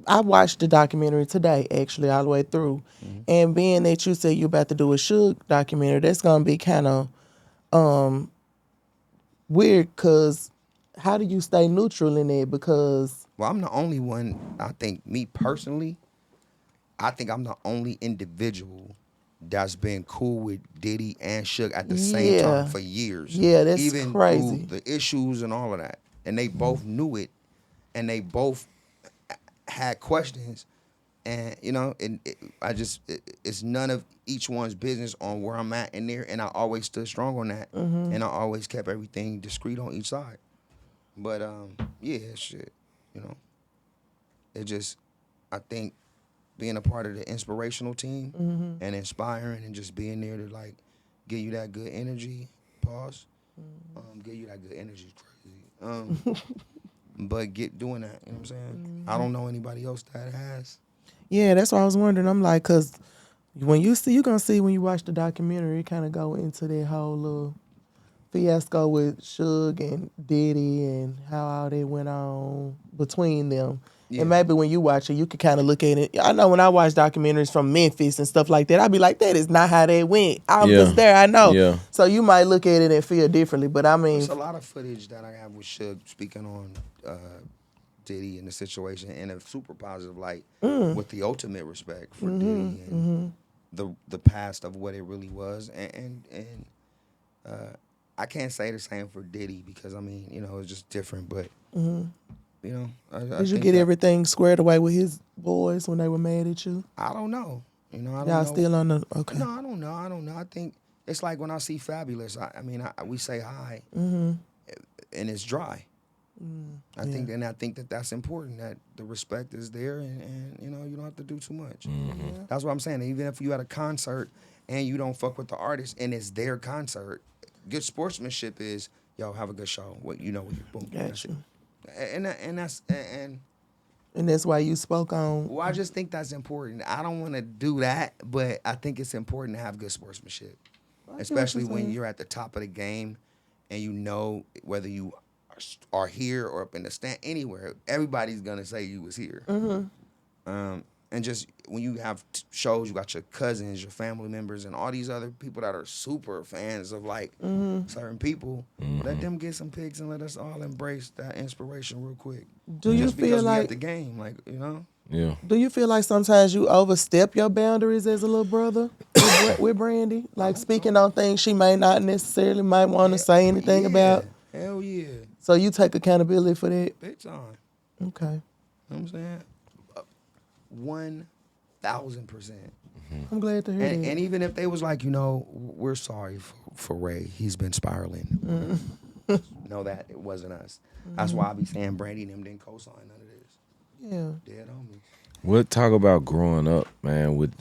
I watched the documentary today, actually, all the way through, and being that you said you're about to do a Suge documentary, that's gonna be kind of weird. Because how do you stay neutral in it? Because Well, I'm the only one. I think, me personally, I think I'm the only individual that's been cool with Diddy and Suge at the same time for years. Yeah, that's even crazy. through the issues and all of that. And they both knew it, and they both had questions, and it's none of each one's business on where I'm at in there, and I always stood strong on that, and I always kept everything discreet on each side. But yeah, shit, it just, I think being a part of the inspirational team and inspiring and just being there to like give you that good energy. Pause. Give you that good energy is crazy. But doing that, you know what I'm saying? I don't know anybody else that has. Yeah, that's what I was wondering. I'm like, cause when you're gonna see when you watch the documentary, it kind of go into that whole little fiasco with Suge and Diddy and how all that went on between them. Yeah. And maybe when you watch it, you could kind of look at it. I know when I watch documentaries from Memphis and stuff like that, I'd be like, that is not how that went. I was just there, I know. Yeah. So you might look at it and feel differently, but I mean. There's a lot of footage that I have with Suge speaking on Diddy and the situation in a super positive light with the ultimate respect for Diddy and the past of what it really was. And I can't say the same for Diddy because, I mean, it's just different, but... Did you get everything squared away with his boys when they were mad at you? I don't know. I don't know. Y'all still on the okay? No, I don't know. I think it's like when I see Fabulous. We say hi, and it's dry. I think that that's important. That the respect is there, and you don't have to do too much. Yeah. That's what I'm saying. Even if you at a concert and you don't fuck with the artist and it's their concert, good sportsmanship is have a good show. Boom. Gotcha. And that's why you spoke on. Well, I just think that's important. I don't want to do that, but I think it's important to have good sportsmanship, especially when you're at the top of the game, and whether you are here or up in the stand, anywhere, everybody's gonna say you was here. And just when you have shows, you got your cousins, your family members, and all these other people that are super fans of like certain people. Let them get some pics and let us all embrace that inspiration real quick. Do you feel like we at the game, Yeah. Do you feel like sometimes you overstep your boundaries as a little brother with Brandy, like speaking on things she may not necessarily might want to say anything about? Hell yeah. So you take accountability for that? Big time. Okay. You know what I'm saying? 1,000%. I'm glad to hear that. And even if they was like, we're sorry for Ray. He's been spiraling. Know that it wasn't us. That's why I be saying Brandy and them didn't co-sign none of this. Yeah. Dead homies. We'll talk about growing up, man, with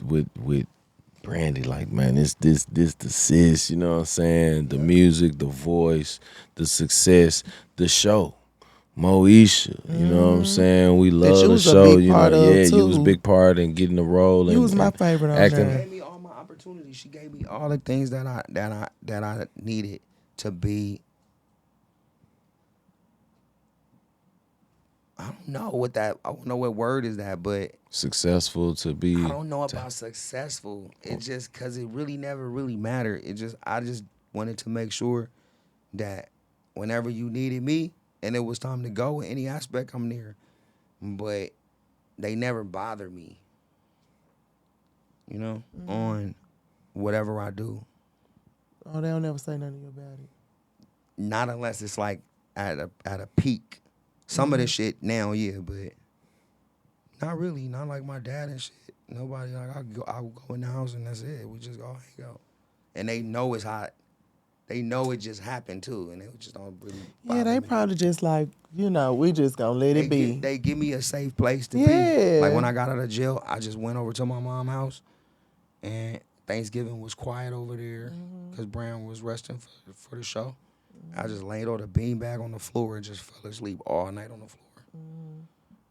Brandy. Like, man, this the sis, you know what I'm saying? The music, the voice, the success, the show. Moesha, you know what I'm saying? We love the show, you was a big part in getting the role. You was my favorite on She gave me all my opportunities. She gave me all the things that I needed to be. I don't know what word is that, but successful to be. I don't know about successful. It's just because it really never really mattered. I just wanted to make sure that whenever you needed me, and it was time to go in any aspect, I'm there. But they never bother me, on whatever I do. Oh, they don't never say nothing about it? Not unless it's like at a peak. Some of the shit now, yeah, but not really. Not like my dad and shit. Nobody, like, I'll go in the house and that's it. We just go hang out. And they know it's hot. They know it just happened too, and they just don't really bother Yeah, they me. probably just like, we just gonna let it be. They give me a safe place to be. Like when I got out of jail, I just went over to my mom's house, and Thanksgiving was quiet over there because Brown was resting for the show. I just laid on the beanbag on the floor and just fell asleep all night on the floor.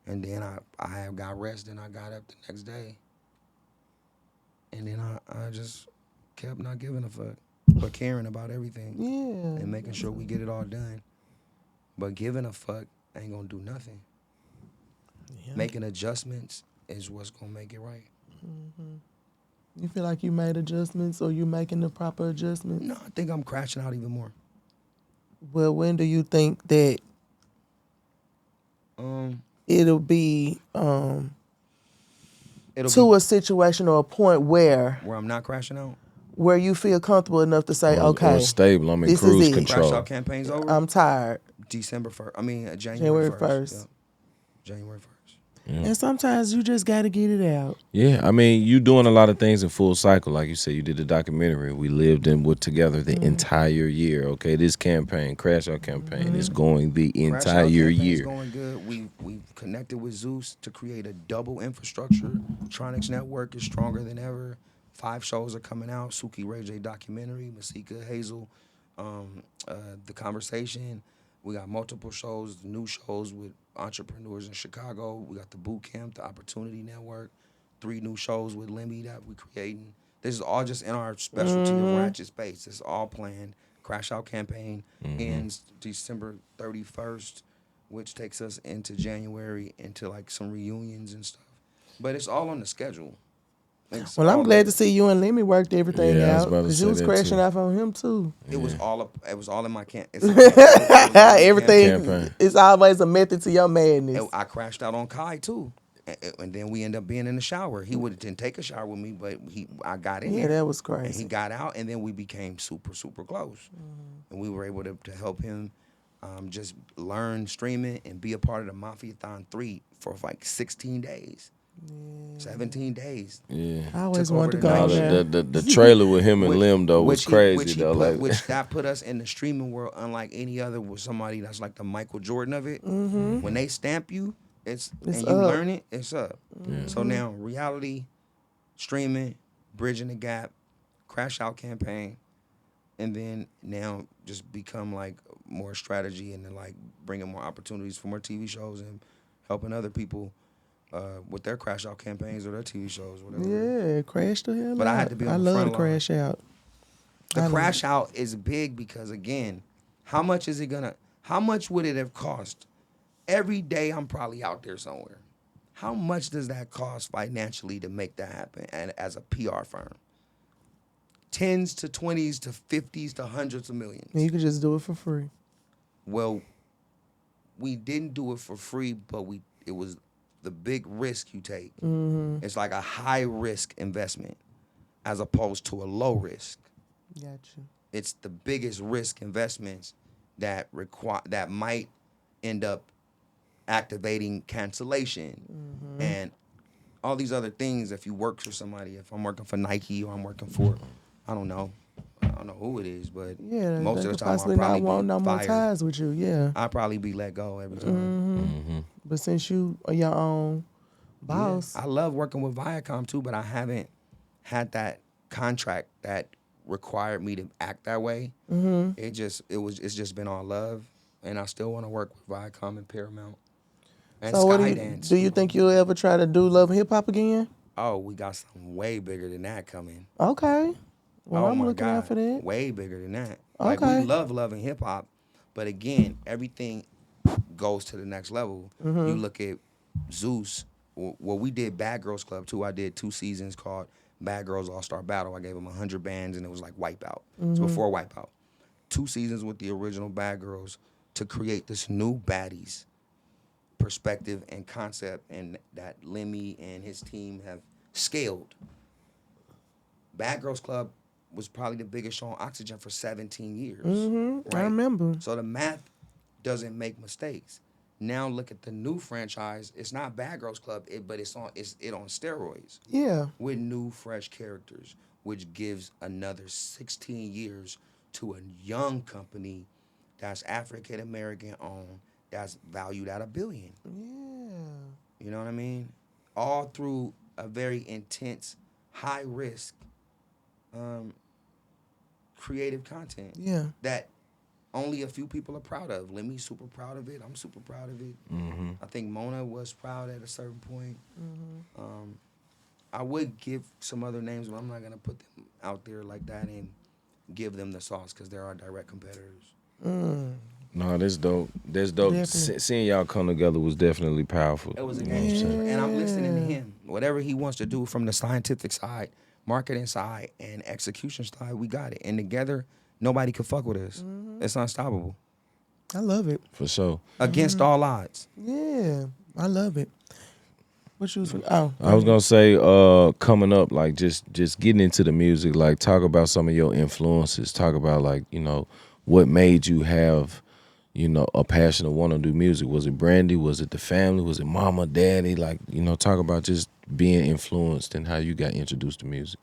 And then I got rest, and I got up the next day. And then I just kept not giving a fuck. But caring about everything. Yeah. And making sure we get it all done. But giving a fuck ain't gonna do nothing. Yeah. Making adjustments is what's gonna make it right. You feel like you made adjustments, or you making the proper adjustments? No, I think I'm crashing out even more. Well, when do you think that it'll be to a situation or a point where I'm not crashing out? Where you feel comfortable enough to say, okay, or stable. I'm in cruise control. Crash out campaign's over. I'm tired. January 1st. January 1st. Yeah. January 1st. And sometimes you just got to get it out. Yeah, I mean, you doing a lot of things in full cycle. Like you said, you did the documentary. We lived in with together the entire year. Okay, this campaign, Crashout campaign, is going the entire Crashout campaign's year. going good. We've connected with Zeus to create a double infrastructure. Tronics Network is stronger than ever. 5 shows are coming out. Suki Ray J documentary, Masika Hazel, The Conversation. We got multiple shows, new shows with entrepreneurs in Chicago. We got the Boot Camp, the Opportunity Network, 3 new shows with Lemmy that we're creating. This is all just in our specialty of Ratchet Space. It's all planned. Crashout campaign ends December 31st, which takes us into January, into like some reunions and stuff. But it's all on the schedule. Well, I'm glad to see you and Lemmy worked everything Yeah, I was out about to because say you was that crashing too. off on him too. It was all in my camp. Everything Campaign. is always a method to your madness. I crashed out on Kai too, and then we end up being in the shower. He didn't take a shower with me, but I got in Yeah, there. that was And crazy. he got out, and then we became super, super close. And we were able to help him just learn streaming and be a part of the Mafia-thon 3 for like 16 days. 17 days. Yeah. I always Took over wanted to the go nation. in there. The trailer with him and Lim though was crazy though. Which that put us in the streaming world unlike any other, with somebody that's like the Michael Jordan of it. When they stamp you, and you up. learn it, it's up. So now reality, streaming, bridging the gap, crash out campaign, and then now just become like more strategy and then like bringing more opportunities for more TV shows and helping other people with their crash out campaigns or their TV shows, whatever. Yeah, crash the hell out. But I had to be on I the love front the line. crash out. The crash out is big because, again, how much would it have cost? Every day I'm probably out there somewhere. How much does that cost financially to make that happen, and as a PR firm? 10s to 20s to 50s to hundreds of millions. And you can just do it for free. Well, we didn't do it for free, but it was the big risk you take. It's like a high risk investment as opposed to a low risk. Got you. It's the biggest risk investments that might end up activating cancellation and all these other things. If you work for somebody, if I'm working for Nike or I'm working for, I don't know who it is, but Yeah, most they of the could time I'll possibly probably not want be no more fired. ties with you. Yeah. I'll probably be let go every time. But since you are your own boss, I love working with Viacom too, but I haven't had that contract that required me to act that way. It's just been all love, and I still want to work with Viacom and Paramount and so what Skydance. do you think you'll ever try to do Love and Hip Hop again? Oh, we got something way bigger than that coming. Okay. Well, Oh I'm my looking God, out for that. way bigger than that. Like, Okay. we love and hip hop, but again, everything goes to the next level. You look at Zeus. Well, we did Bad Girls Club too. I did 2 seasons called Bad Girls All Star Battle. I gave them 100 bands, and it was like Wipeout. It's before Wipeout. 2 seasons with the original Bad Girls to create this new baddies perspective and concept, and that Lemmy and his team have scaled. Bad Girls Club was probably the biggest show on Oxygen for 17 years. I remember. So the math doesn't make mistakes. Now look at the new franchise. It's not Bad Girls Club, but it's on steroids Yeah. with new, fresh characters, which gives another 16 years to a young company that's African American owned, that's valued at $1 billion. Yeah. You know what I mean? All through a very intense, high risk, creative content. Yeah. That only a few people are proud of. Lemmy's super proud of it. I'm super proud of it. I think Mona was proud at a certain point. I would give some other names, but I'm not going to put them out there like that and give them the sauce because they're our direct competitors. No, that's dope. That's dope. Definitely. Seeing y'all come together was definitely powerful. It was a game changer. And I'm listening to him. Whatever he wants to do from the scientific side, marketing side, and execution side, we got it. And together, nobody could fuck with us. It's unstoppable. I love it. For sure. Against all odds. Yeah. I love it. What you was oh. I was gonna say, coming up, like just getting into the music, like talk about some of your influences. Talk about like, what made you have you know, a passion to want to do music? Was it Brandy? Was it the family? Was it mama, daddy? Like, you know, talk about just being influenced and how you got introduced to music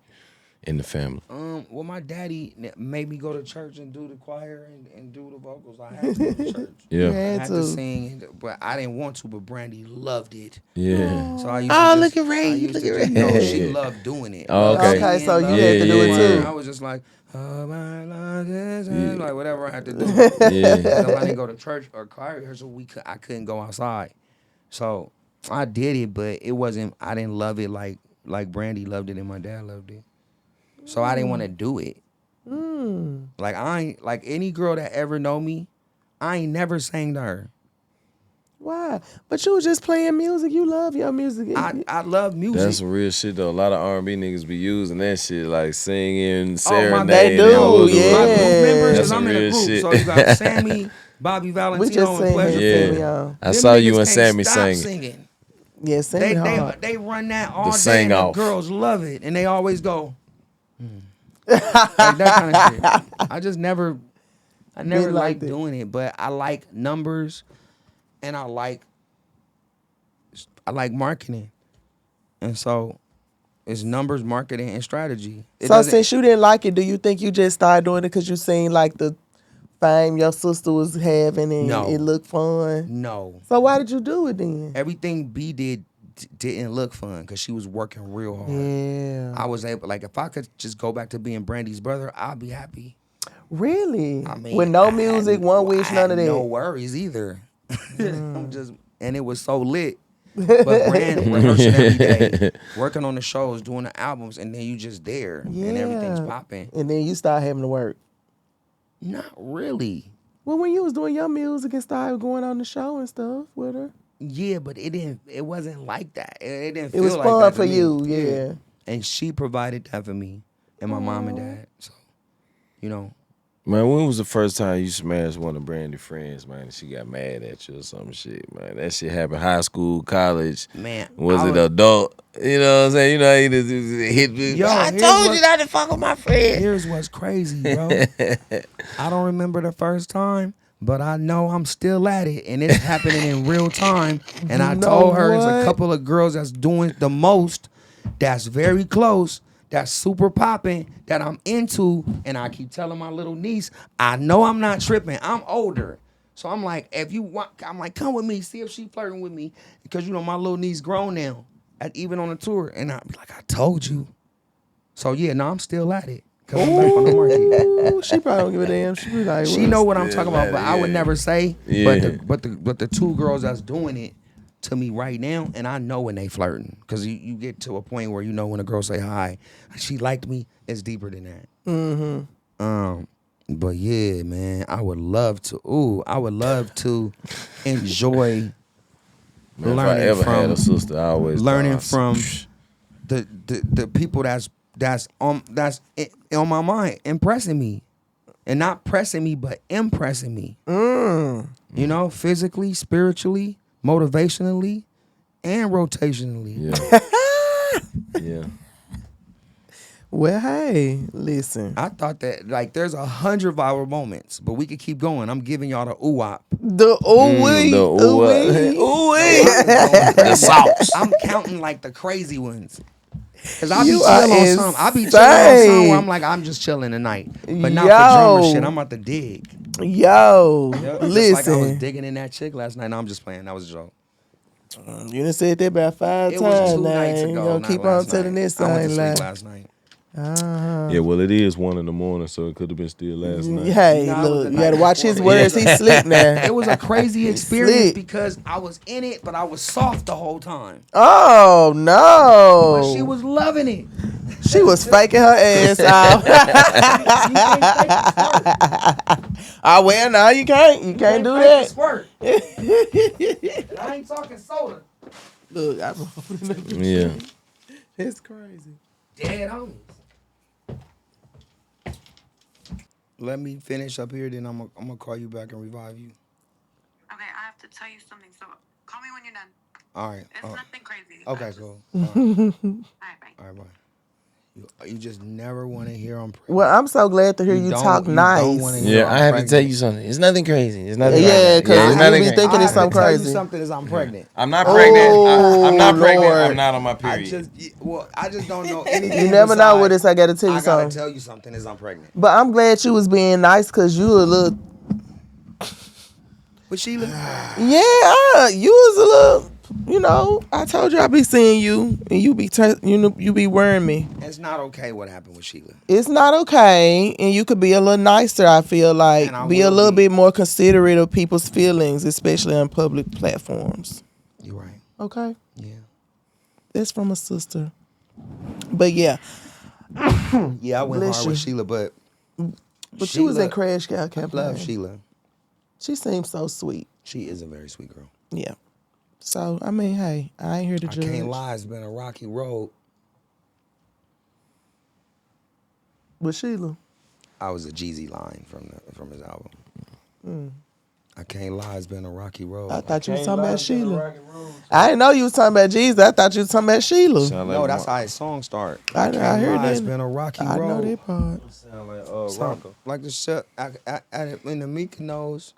in the family. Well, my daddy made me go to church and do the choir and do the vocals. I had to go to church. Yeah. You I had had to sing, but I didn't want to. But Brandy loved it. Yeah. So I used Oh, to look just, at Ray, I used look to at just, Ray. no, she loved doing it. Oh, Loved okay. Okay, singing, so you loved had to do it choir. too. I was just like, oh, my Lord, this, Yeah. like whatever I had to do. Yeah. Because I didn't go to church or choir rehearsal, I couldn't go outside. So I did it, but it wasn't. I didn't love it like Brandy loved it and my dad loved it. So I didn't want to do it. Like I ain't like any girl that ever know me, I ain't never sang to her. Why? But you was just playing music. You love your music. I love music. That's some real shit though. A lot of R&B niggas be using that shit, like singing, my- serenading. They do, and woo-doo. yeah. My group members, That's because some I'm in a real group. shit. So you got Sammy, Bobby we Valentino, just and seen Pleasure. him. Yeah. Y'all. I Them saw you niggas and Sammy can't stop singing. Yeah, sing hard. They run that all day, sing and the off. girls love it, and they always go, like that kind of shit. I never Didn't like liked it. doing it, but I like numbers, and I like marketing, and so it's numbers, marketing, and strategy. It So doesn't- since you didn't like it, do you think you just started doing it because you seen like the fame your sister was having and No. it looked fun? no, So why did you do it then? everything B didn't look fun because she was working real hard. Yeah. I was able, like, if I could just go back to being Brandy's brother, I'd be happy. Really? I mean, with no I music, had- one wish, I none of had that. no worries either. I'm just, and it was so lit. But Brand rehearsing every day, working on the shows, doing the albums, and then you just there and everything's popping. And then you start having to work. Not really. Well, when you was doing your music and started going on the show and stuff with her, Yeah, but it wasn't like that. It didn't it feel was like fun that for to me. you. Yeah. And she provided that for me and my mom and dad. So, you know, Man, when was the first time you smashed one of Brandy's friends, man, and she got mad at you or some shit, man? That shit happened high school, college. man. Was it adult? You know what I'm saying? You know how you just hit me. Yo, I here's told what- you not to fuck with my friend. Here's what's crazy, bro. I don't remember the first time, but I know I'm still at it, and it's happening in real time. And I told her it's a what? couple of girls that's doing the most, that's very close, that's super popping, that I'm into, and I keep telling my little niece, I know I'm not tripping. I'm older. So I'm like, if you want, I'm like, come with me, see if she flirting with me. Because, you know, my little niece grown now, even on the tour. And I'm like, I told you. So, yeah, no, I'm still at it. Cause I'm back on the market. Ooh, she probably don't give a damn. She be like, She know what I'm talking about, at but it, I would yeah. never say. Yeah. But the two girls that's doing it to me right now, and I know when they flirting, because you get to a point where you know when a girl say hi, she liked me. It's deeper than that. Mm-hmm. But yeah, man, I would love to enjoy Man, if I learning ever from had a sister, I always learning thought, from the people that's on my mind, impressing me, and not pressing me, but impressing me. You know, physically, spiritually, motivationally, and rotationally. Yeah. Yeah. well, hey, listen. I thought that like there's 100 viral moments, but we could keep going. I'm giving y'all the ooh-wop. The ooh-wee. the ooh-wee. Ooh-wee. The sauce. I'm counting like the crazy ones. Cause I be You chill are on some. I be chilling on some insane. where I'm like, I'm just chilling tonight. But not Yo. for drummer shit. I'm about to dig. Yo, Just like I was listen. digging in that chick last night. No, I'm just playing. That was a joke. You done said that about 5 It times was 2 now. nights You ago. gonna not keep on last telling night. this I went to same sleep lie. last night. Yeah, well, it is 1 a.m, so it could have been still last night. Hey, Nah, it was look, the you night gotta watch his before. words. He slick now. It was a crazy experience Slick. because I was in it, but I was soft the whole time. Oh no! But she was loving it. She was faking her ass off. You can't fake the squirt. Oh well, no, you can't. You can't do fake the that. squirt. I ain't talking soda. Look, I'm Yeah. It's crazy. Dead homies. Let me finish up here, then I'm gonna call you back and revive you. Okay, I have to tell you something, so call me when you're done. All right. It's nothing crazy. Okay, Just- cool. All right, bye. All right, bye. You just never want to hear I'm pregnant. Well, I'm so glad to hear you talk don't nice. wanna hear Yeah, I'm I have pregnant. to tell you something. It's nothing crazy. It's nothing. Yeah, crazy. because it's you nothing be crazy. thinking I it's have to something tell you crazy. something is I'm pregnant. I'm not pregnant. I'm not Oh, pregnant. Lord. I'm not on my period. I just don't know anything. You never know what besides, it's. I got to tell you I gotta something. tell you something is I'm pregnant. But I'm glad you was being nice because you a little. With Sheila, Yeah, you was a little. You know, I told you I be seeing you and you be you be worrying me. it's not okay what happened with Sheila. It's not okay, and you could be a little nicer. I feel like And I be a will little be. bit more considerate of people's feelings, especially on public platforms. You're right. Okay, Yeah. that's from a sister. But yeah, Yeah, I went Bless hard you. with Sheila, but she was in Crash Out I campaign. love Sheila. She seems so sweet. She is a very sweet girl. Yeah. So I mean, hey, I ain't here to I judge. can't lie, it's been a rocky road. With Sheila. I was a Jeezy line from his album. I can't lie, it's been a rocky road. I thought you was talking about Sheila. I didn't know you was talking about Jesus. I thought you was talking about Sheila. No, that's how his song start. I can't heard lie, it's that. been a rocky I road. know that part. Sound like Sound like the shit in the Mykonos.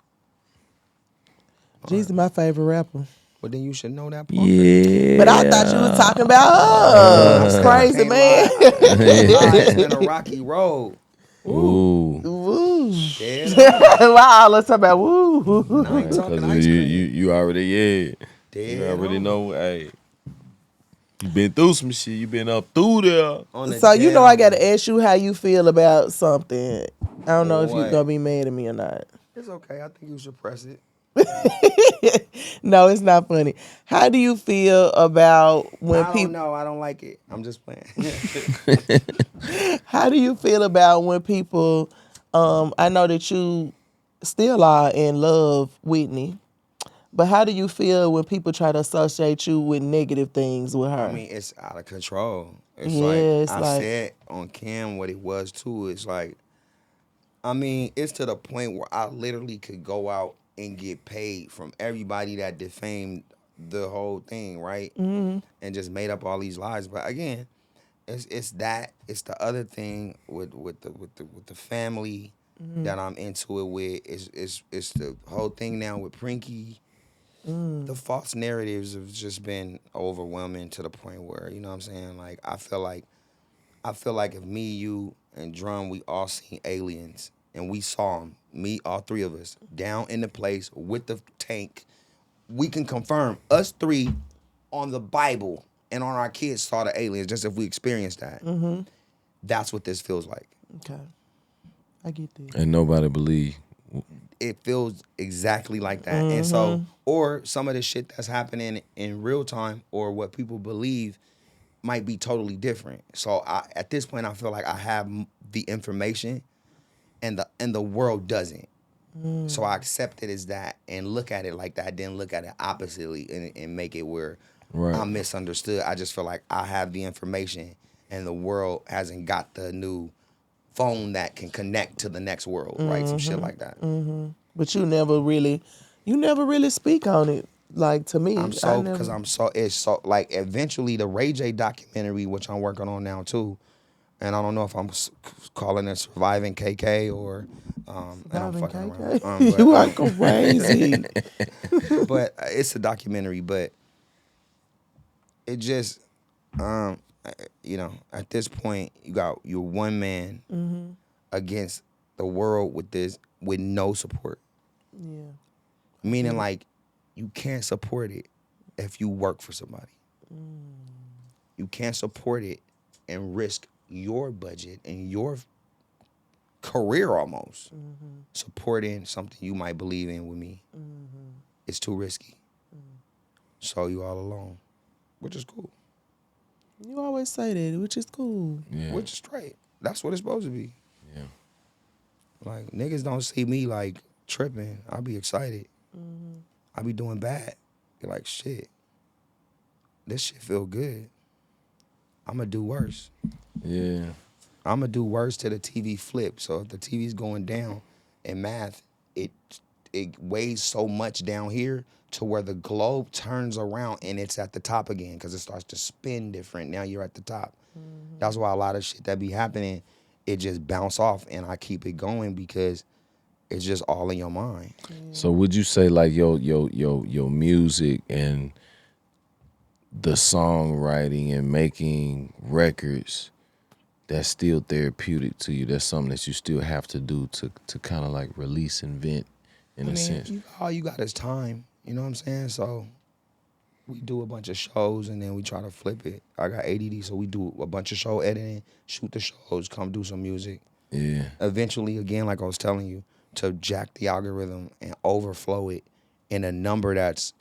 Jesus my favorite rapper. But then you should know that part. Yeah. But I thought you was talking about her. Crazy Can't man. lie, I can't lie, it's been a rocky road. Ooh. Woo. Dead on. Why all us talking about woo? I ain't talking Because ice cream. you already you Dead already on. know. Hey, you been through some shit. You been up through there. On the So you dead know I on. gotta ask you how you feel about something. I don't know if you're What? gonna be mad at me or not. It's okay. I think you should press it. No, it's not funny. How do you feel about when I don't people? know. I don't like it. I'm just playing. How do you feel about when people? I know that you still are in love, Whitney. But how do you feel when people try to associate you with negative things with her? I mean, it's out of control. It's Yeah, like it's I like- said on cam what it was too. It's like, I mean, it's to the point where I literally could go out and get paid from everybody that defamed the whole thing, right? Mm-hmm. And just made up all these lies. But again, it's the other thing with the family that I'm into it with. It's the whole thing now with Prinky. The false narratives have just been overwhelming to the point where, you know what I'm saying? Like I feel like if me, you, and Drum, we all seen aliens and we saw them, all three of us, down in the place with the tank, we can confirm us three on the Bible and on our kids saw the aliens just if we experienced that. Mm-hmm. That's what this feels like. Okay, I get that. And nobody believe. It feels exactly like that. And so, or some of the shit that's happening in real time or what people believe might be totally different. So at this point, I feel like I have the information and the world doesn't. So I accept it as that and look at it like that. Then look at it oppositely and make it where Right. I'm misunderstood. I just feel like I have the information and the world hasn't got the new phone that can connect to the next world, right? Some shit like that. But you never really speak on it. Like to me, It's so like eventually the Ray J documentary, which I'm working on now too, and I don't know if I'm calling it Surviving KK or and I'm fucking around. But, You are crazy. but it's a documentary, but it just you know, at this point you're one man against the world with no support. Yeah. Meaning like you can't support it if you work for somebody. You can't support it and risk your budget and your career almost supporting something you might believe in with me. It's too risky. So you all alone, which is cool. You always say that, which is cool. Yeah. Which is straight. That's what it's supposed to be. Yeah. Like niggas don't see me like tripping. I be excited. I be doing bad. You're like, shit. This shit feel good. I'ma do worse. Yeah. I'ma do worse till the TV flip. So if the TV's going down in math, it weighs so much down here to where the globe turns around and it's at the top again because it starts to spin different. Now you're at the top. That's why a lot of shit that be happening, it just bounce off, and I keep it going because it's just all in your mind. So would you say like your music and the songwriting and making records, that's still therapeutic to you? That's something that you still have to do to kind of like release and vent in a sense. All you got is time. You know what I'm saying? So we do a bunch of shows and then we try to flip it. I got ADD, so we do a bunch of show editing, shoot the shows, come do some music. Yeah. Eventually, again, like I was telling you, to jack the algorithm and overflow it in a number that's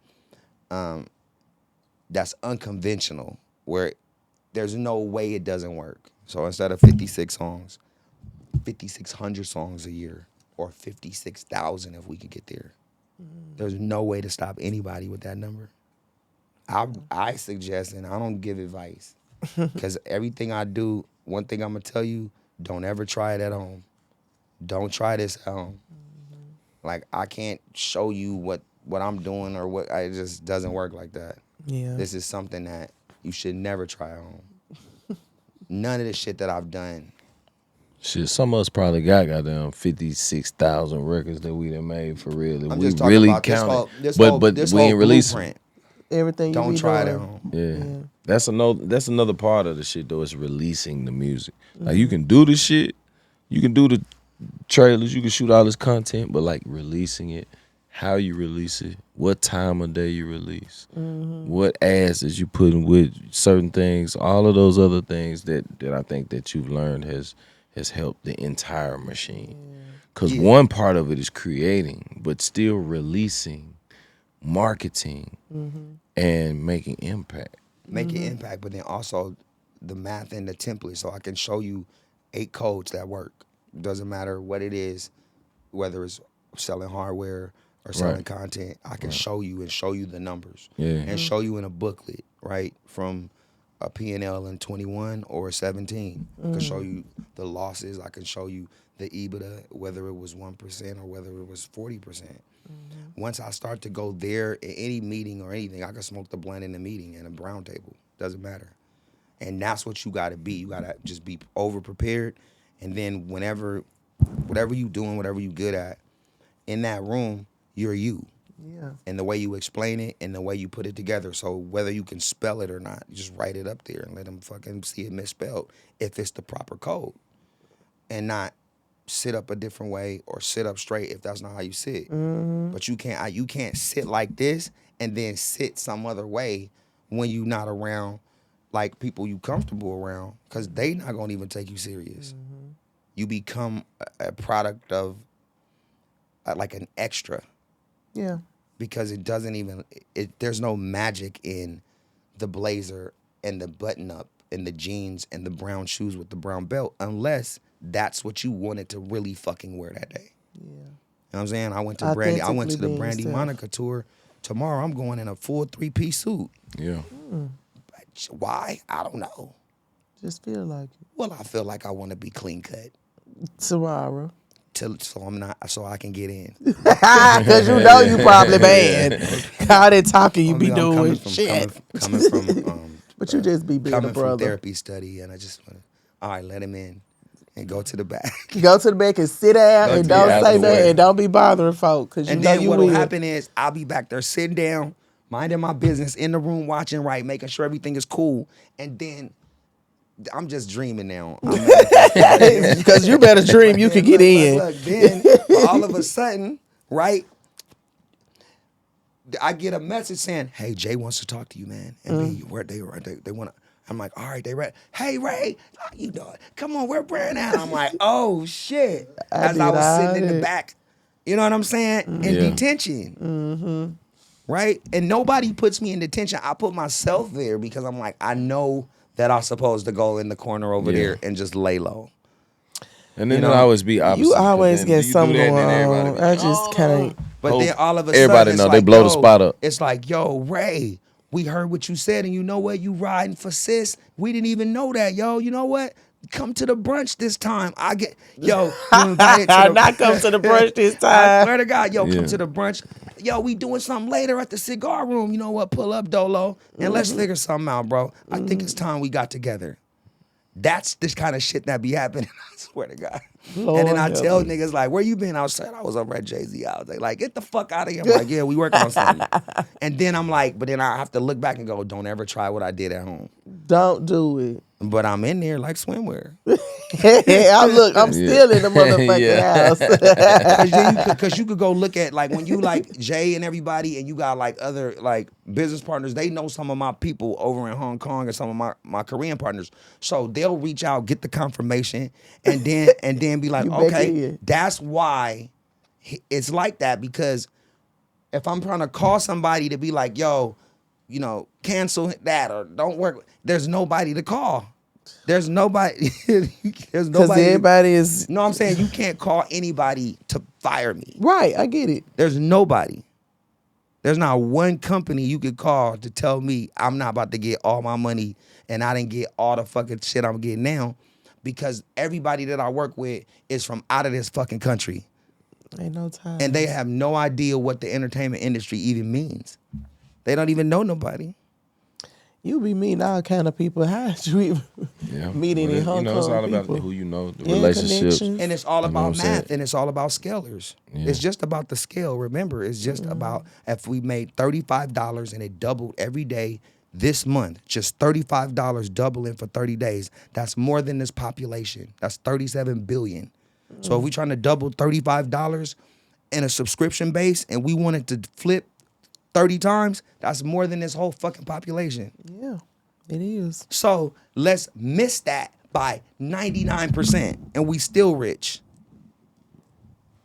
unconventional, where there's no way it doesn't work. So instead of 56 songs, 5,600 songs a year, or 56,000 if we could get there. There's no way to stop anybody with that number. I suggest, and I don't give advice, because everything I do, one thing I'm going to tell you, don't ever try it at home. Don't try this at home. Like, I can't show you what I'm doing or what, it just doesn't work like that. Yeah. This is something that you should never try at home. None of the shit that I've done. Shit, some of us probably got goddamn 56,000 records that we done made for real. I'm We just talking really about counted, this but this we whole ain't releasing. blueprint. Everything Don't you be try it doing. at home. Yeah. That's another part of the shit though, is releasing the music. Like you can do the shit, you can do the trailers, you can shoot all this content, but like releasing it, how you release it, what time of day you release, what ads that you put in with certain things, all of those other things that I think that you've learned has helped the entire machine. Because one part of it is creating, but still releasing, marketing, and making impact. Making impact, but then also the math and the template. So I can show you 8 codes that work. Doesn't matter what it is, whether it's selling hardware or selling content. I can show you the numbers. And show you in a booklet, right? From a P&L in 21 or 17. I can show you the losses. I can show you the EBITDA, whether it was 1% or whether it was 40%. Once I start to go there in any meeting or anything, I can smoke the blunt in the meeting and a brown table. Doesn't matter. And that's what you got to be. You got to just be over-prepared. And then whatever you doing, whatever you good at, in that room, you're you. Yeah. And the way you explain it and the way you put it together. So whether you can spell it or not, you just write it up there and let them fucking see it misspelled if it's the proper code. And not sit up a different way or sit up straight if that's not how you sit. But you can't sit like this and then sit some other way when you not around like people you comfortable around, because they not gonna even take you serious. You become a product of like an extra. Yeah. Because it doesn't even, there's no magic in the blazer and the button up and the jeans and the brown shoes with the brown belt unless that's what you wanted to really fucking wear that day. Yeah. You know what I'm saying? I went to Brandy. I went to the Brandy Monica tour. Tomorrow I'm going in a full 3-piece suit. Yeah. Why? I don't know. Just feel like it. Well, I feel like I want to be clean cut. Tomorrow. So I can get in. Because you know you probably bad. All that talking you be doing shit. Coming from but you just be being a coming brother. from therapy study, and I just want to, all right, let him in and go to the back. Go to the back and sit down and don't say nothing and don't be bothering folk. Cause you and know then you what'll will. happen is I'll be back there sitting down, minding my business in the room, watching right, making sure everything is cool, and then I'm just dreaming now. Because you better dream you can get in. Look, then all of a sudden, right, I get a message saying, "Hey, Jay wants to talk to you, man." And they want to. I'm like, "All right, they ready." "Hey, Ray, how you doing? Come on, where Brandy at?" I'm like, "Oh shit!" As I was sitting in the back, you know what I'm saying, in detention, right? And nobody puts me in detention. I put myself there because I'm like, I know that I'm supposed to go in the corner over there and just lay low. And then it'll always be opposite. You always get something going on. I just kind of. But then all of a sudden, everybody know they blow the spot up. It's like, yo, Ray, we heard what you said, and you know what? You riding for sis. We didn't even know that, yo. You know what? Come to the brunch this time. You invited to the Not come to the brunch this time. I swear to God, yo, come to the brunch. yo, we doing something later at the cigar room. You know what? Pull up, Dolo, and let's figure something out, bro. I think it's time we got together. That's this kind of shit that be happening. I swear to God. Lord and then I help tell me. niggas like, where you been? I said I was over at Jay-Z. I was like, get the fuck out of here. I'm like, yeah, we working on something. And then I'm like, but then I have to look back and go, don't ever try what I did at home. Don't do it. But I'm in there like swimwear. I'm still in the motherfucking Yeah. house. Because you could go look at like when you like Jay and everybody and you got like other like business partners, they know some of my people over in Hong Kong and some of my Korean partners. So they'll reach out, get the confirmation, and then be like, You back okay, in. that's why it's like that. Because if I'm trying to call somebody to be like, yo, you know, cancel that or don't work, there's nobody to call. There's nobody. There's Because nobody. everybody is No, I'm saying you can't call anybody to fire me. right. I get it. There's nobody. There's not one company you could call to tell me I'm not about to get all my money and I didn't get all the fucking shit I'm getting now, because everybody that I work with is from out of this fucking country. Ain't no time. And they have no idea what the entertainment industry even means. They don't even know nobody. You be meeting all kind of people. How you even Yeah. meeting But in Hong you know, it's Kong all about people? who you know, the Yeah, relationships. connections. And it's all You know about what I'm saying? math and it's all about scalers. Yeah. It's just about the scale. Remember, it's just about if we made $35 and it doubled every day this month, just $35 doubling for 30 days, that's more than this population. That's 37 billion. So if we're trying to double $35 in a subscription base and we wanted to flip 30 times, that's more than this whole fucking population. Yeah, it is. So let's miss that by 99% and we still rich.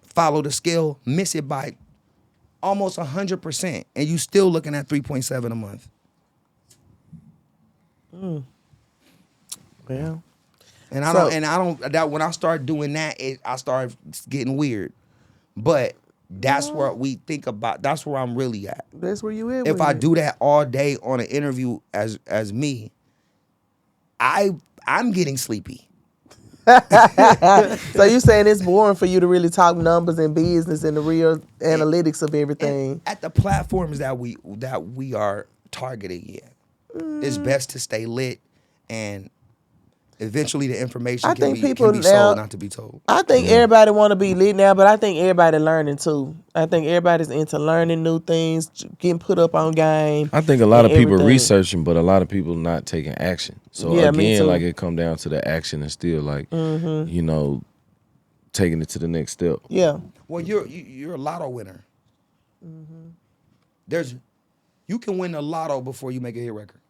Follow the scale, miss it by almost 100% and you still looking at 3.7 a month. Well, And I So- don't that when I start doing that, I start getting weird. But that's where we think about, that's where I'm really at. that's where you at. If with I it. do that all day on an interview as me, I'm getting sleepy. So you saying it's boring for you to really talk numbers and business and the real analytics of everything? And at the platforms that we are targeting, it's best to stay lit, and eventually the information I can think be people sold, now- not to be told. I think everybody want to be lit now, but I think everybody learning too. I think everybody's into learning new things, getting put up on game. I think a lot of and people everything. researching, but a lot of people not taking action. So Yeah, me again, too. like it come down to the action and still like, you know, taking it to the next step. Yeah, Well, you're a lotto winner. You can win the lotto before you make a hit record.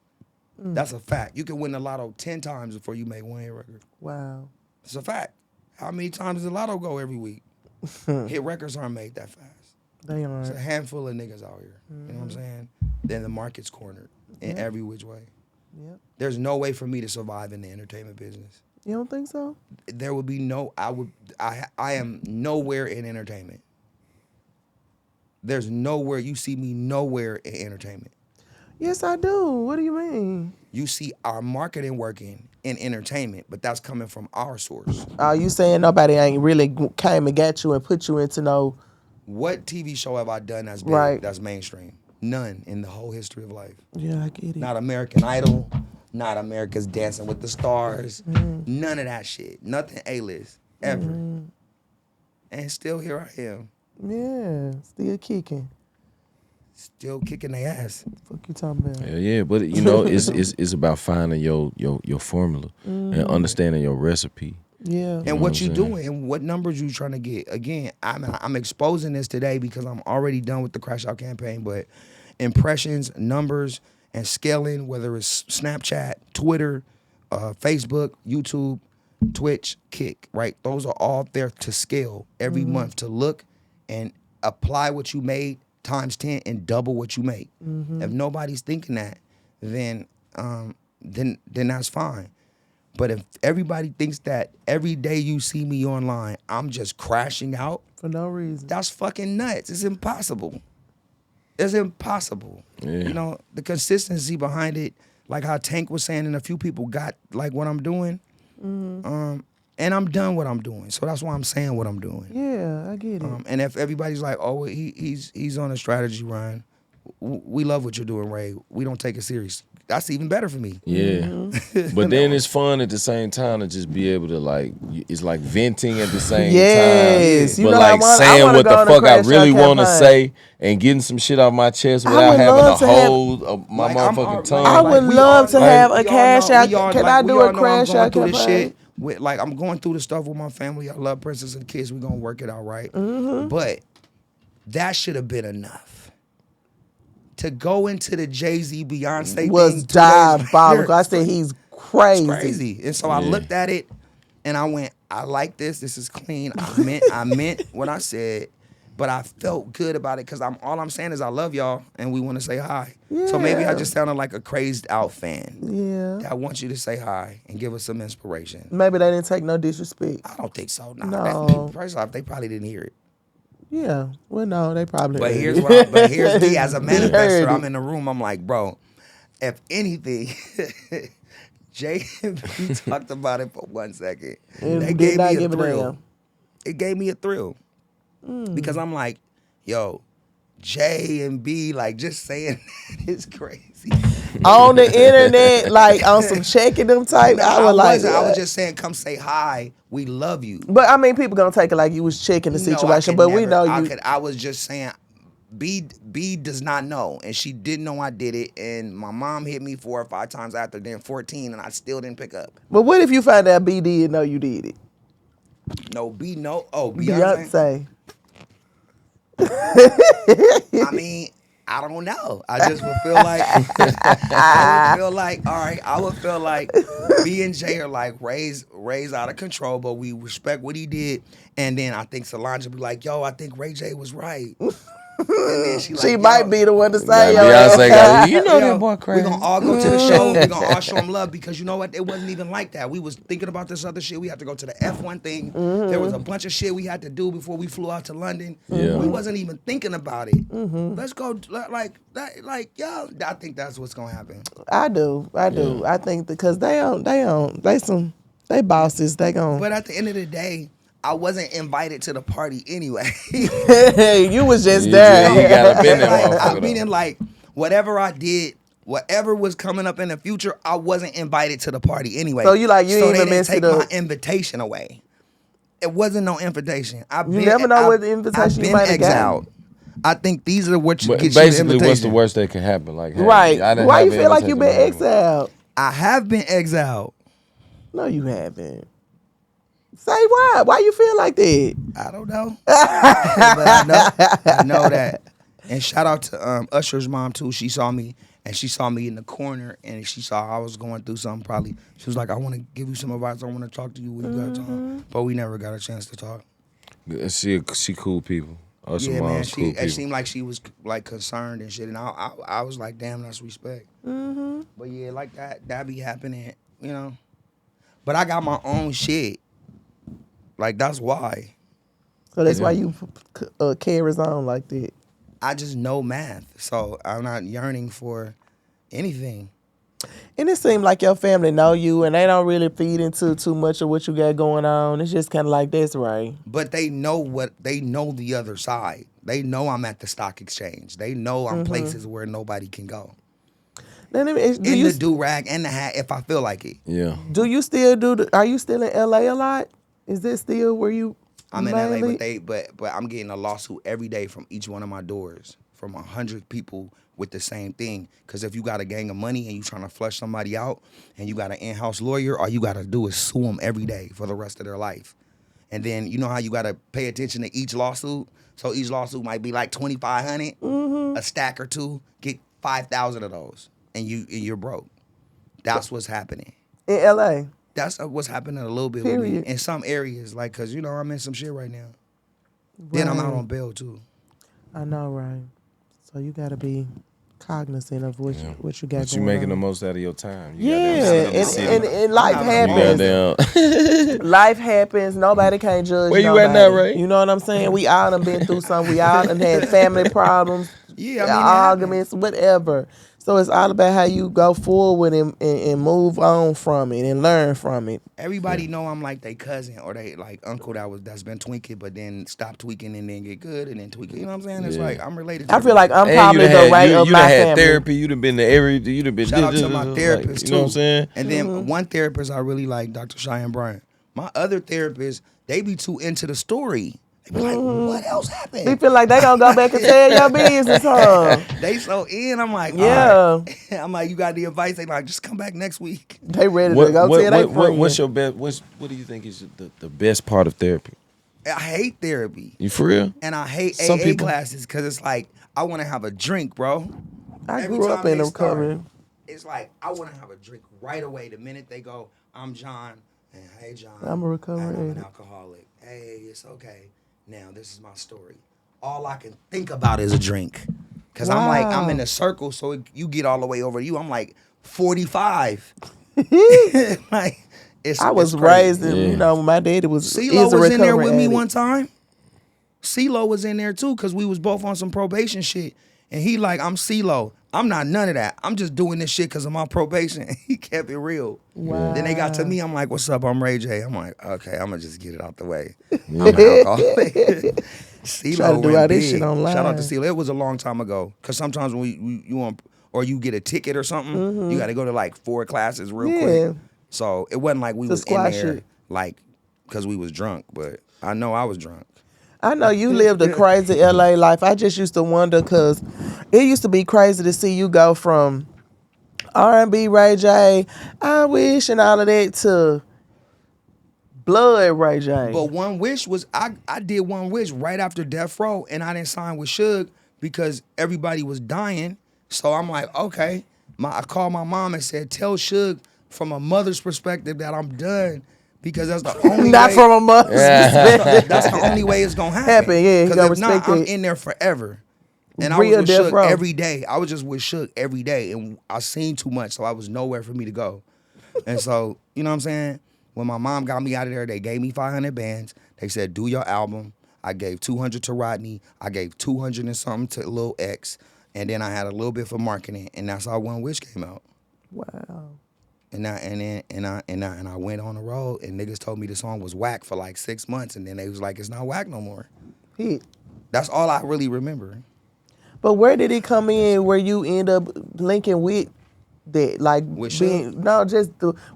That's a fact. You can win the lotto 10 times before you make one hit record. wow. It's a fact. How many times does the lotto go every week? Hit records aren't made that fast. They It's a are. handful of niggas out here. You know what I'm saying? Then the market's cornered in every which way. Yep. There's no way for me to survive in the entertainment business. You don't think so? There would be I am nowhere in entertainment. There's nowhere, you see me nowhere in entertainment. Yes, I do. What do you mean? You see our marketing working in entertainment, but that's coming from our source. Are you saying nobody ain't really came and got you and put you into no? What TV show have I done that's big, Right. that's mainstream? None in the whole history of life. Yeah, I get it. Not American Idol, not America's Dancing with the Stars, none of that shit. Nothing A-list, ever. And still here I am, Yeah, still kicking. still kicking their ass. Fuck you talking about? Yeah, but you know, it's about finding your formula and understanding your recipe. Yeah. And what you what I'm saying? doing and what numbers you trying to get. Again, I'm exposing this today because I'm already done with the crashout campaign, but impressions, numbers, and scaling, whether it's Snapchat, Twitter, Facebook, YouTube, Twitch, Kick, right? Those are all there to scale every month to look and apply what you made times 10 and double what you make. If nobody's thinking that, then that's fine. But if everybody thinks that every day you see me online, I'm just crashing out, For no reason. that's fucking nuts. It's impossible. It's impossible. Yeah. You know, the consistency behind it, like how Tank was saying, and a few people got like what I'm doing. And I'm done what I'm doing. So that's why I'm saying what I'm doing. Yeah, I get it. And if everybody's like, oh, he's on a strategy run, we love what you're doing, Ray. We don't take it serious. That's even better for me. Yeah. But then it's fun at the same time to just be able to like, it's like venting at the same Yes. time. You But know, like saying what the fuck I really want to campaign. say and getting some shit off my chest without would having love to to have- hold my motherfucking tongue. I would we love all- to like, have a we all cash know- out. we all- Can like, I we do all a know I'm crash going out through this campaign? shit. Like I'm going through the stuff with my family. I love Princess and kids. We gonna work it out, right? But that should have been enough. To go into the Jay-Z Beyonce Was thing 2 days diabolical. I later, said he's crazy. it's crazy. And so I looked at it and I went, I like this. This is clean. I meant what I said, but I felt good about it because all I'm saying is I love y'all and we want to say hi. So maybe I Yeah. just sounded like a crazed out fan. Yeah. That wants you to say hi and give us some inspiration. Maybe they didn't take no disrespect. I don't think so. Nah, No. First off, they probably didn't hear it. Yeah. Well, no, they probably. But didn't. here's me as a He heard manifestor. I'm it. in the room. I'm like, bro, if anything, Jay and B talked about it for 1 second. And They did gave not me a give a thrill. damn. It gave me a thrill because I'm like, yo, J and B, like just saying that is crazy. On the internet, like on some checking them type. I was like, I was what? just saying, come say hi. We love you. But I mean, people gonna take it like you was checking the No, I situation. could But we never- know I you. could. I was just saying, B does not know, and she didn't know I did it. And my mom hit me 4 or 5 times after, then 14, and I still didn't pick up. But what if you find out B did know you did it? No, B, no. Oh, Beyonce. Beyonce. I mean, I don't know. I just would feel like I would feel like B and J are like Ray's out of control, but we respect what he did. And then I think Solange would be like, yo, I think Ray J was right. And then She like, might yo, be the one to say, Beyonce got, you know yo, that boy crazy. We're gonna all go to the show. We're gonna all show him love because you know what? It wasn't even like that. We was thinking about this other shit. We had to go to the F1 thing. There was a bunch of shit we had to do before we flew out to London. Yeah. We wasn't even thinking about it. Let's go like that. Like yo, I think that's what's gonna happen. I do. I think because they bosses. They gon'. But at the end of the day, I wasn't invited to the party anyway. You was just You there. gotta been there, Like, motherfucker. meaning like whatever I did, whatever was coming up in the future, I wasn't invited to the party anyway. So you like, you so ain't they even didn't messed take it up. my invitation away. It wasn't no invitation. never know what the invitation you might have gotten. I think these are what you But get you the basically, invitation. what's the worst that could happen? Like, hey, Right. I didn't Why have you the feel like you been invitation. exiled? I have been exiled. No, you haven't. Say why? Why you feel like that? I don't know. But I know that. And shout out to Usher's mom too. She saw me and she saw me in the corner and she saw I was going through something probably. She was like, I want to give you some advice. I want to talk to you when you got time. But we never got a chance to talk. She cool people. Usher Yeah, man. mom's cool It people. seemed like she was like concerned and shit. And I was like, damn, that's respect. But yeah, like that be happening, you know. But I got my own shit. Like that's why. So that's why you carries on like that. I just know math, so I'm not yearning for anything. And it seems like your family know you, and they don't really feed into too much of what you got going on. It's just kind of like this, right? But they know the other side. They know I'm at the stock exchange. They know I'm places where nobody can go. Then In the do-rag and the hat if I feel like it. Yeah. do you still are you still in LA a lot? Is this still where you I'm in mainly? LA, but I'm getting a lawsuit every day from each one of my doors from 100 people with the same thing. Because if you got a gang of money and you trying to flush somebody out and you got an in-house lawyer, all you got to do is sue them every day for the rest of their life. And then you know how you got to pay attention to each lawsuit? So each lawsuit might be like $2,500, a stack or two, get 5,000 of those and you're broke. That's what's happening. In LA. That's what's happening a little bit with me Period. in some areas, like, cause you know I'm in some shit right now. Then I'm out Right. on bail too. I know, right? So you got to be cognizant of what you got But you going making on. the most out of your time. You Yeah, goddamn sit in the city. and life You happens. goddamn. Life happens. Nobody can't judge. Where you nobody. at now, Ray? You know what I'm saying? We all done been through something. We all done had family problems, Yeah, I mean, it arguments, whatever. So it's all about how you go forward and move on from it and learn from it. Everybody know I'm like they cousin or they like uncle that's been tweaking, but then stop tweaking and then get good and then tweak it. You know what I'm saying? It's Yeah. like I'm related to I feel like I'm And probably the rate of you my done had family. therapy. You done been to you done been. Shout out to my like, therapist you know too. what I'm saying? And then one therapist I really like, Dr. Cheyenne Bryant. My other therapist, they be too into the story. They be like, what else happened? They feel like they gonna go back and tell your business, huh? They so in. I'm like, Yeah. all right. I'm like, you got the advice? They like, just come back next week. They ready to go tell their friends. What's your best? What do you think is the best part of therapy? I hate therapy. You for real? And I hate Some AA people- classes because it's like, I want to have a drink, bro. I Every grew up time in they them recovery. start, it's like, I want to have a drink right away. The minute they go, I'm John. And hey, John. I'm a recovery and I'm an addict. alcoholic. Hey, it's okay. Now, this is my story. All I can think about is a drink. Because I'm like, I'm in a circle, so you get all the way over to you. I'm like 45. Like, I was it's crazy. raised in, you know, my daddy was CeeLo is a was in there recovery with me addict. one time. CeeLo was in there too, because we was both on some probation shit. And he like, I'm CeeLo. I'm not none of that. I'm just doing this shit because of my probation. He kept it real. Wow. Then they got to me. I'm like, what's up? I'm Ray J. I'm like, okay, I'm going to just get it out the way. I'm an alcoholic. CeeLo Try to do went all this big. shit online. Shout out to CeeLo. It was a long time ago. Because sometimes when you want, or you get a ticket or something, you got to go to like 4 classes real quick. So it wasn't like we was in squash there it. like because we was drunk. But I know I was drunk. I know you lived a crazy LA life. I just used to wonder because it used to be crazy to see you go from R&B Ray J, I Wish, and all of that to Blood Ray J. But One Wish was I did One Wish right after Death Row, and I didn't sign with Suge because everybody was dying. So I'm like, okay. I called my mom and said, tell Suge from a mother's perspective that I'm done because that's the only Not way. from a mother's perspective. That's the only way it's gonna happen. Yeah, you gotta Because if not, respect I'm it. in there forever. And Real I was with Death Suge Row. every day. I was just with Suge every day, and I seen too much, so I was nowhere for me to go. And so, you know what I'm saying? When my mom got me out of there, they gave me 500 bands. They said, do your album. I gave 200 to Rodney. I gave 200 and something to Lil X. And then I had a little bit for marketing, and that's how One Wish came out. Wow. And I went on the road, and niggas told me the song was whack for like 6 months, and then they was like, it's not whack no more. Hit. That's all I really remember. But where did it come in where you end up linking with that? Like With being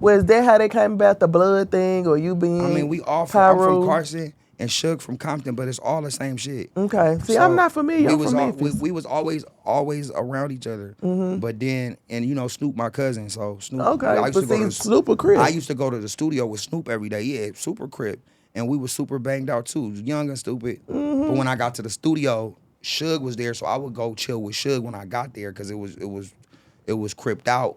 was that how they came about the Blood thing or you being I mean, we all from, I'm Pyro? from Carson and Suge from Compton, but it's all the same shit. Okay. See, So I'm not familiar. We I'm was from all, Memphis. we was always around each other. But then, and you know, Snoop my cousin, so Snoop. Okay, I used but to go see, to Snoop a Crip. I used to go to the studio with Snoop every day. Yeah, super Crip, and we was super banged out too, young and stupid. But when I got to the studio, Suge was there, so I would go chill with Suge when I got there because it was cripped out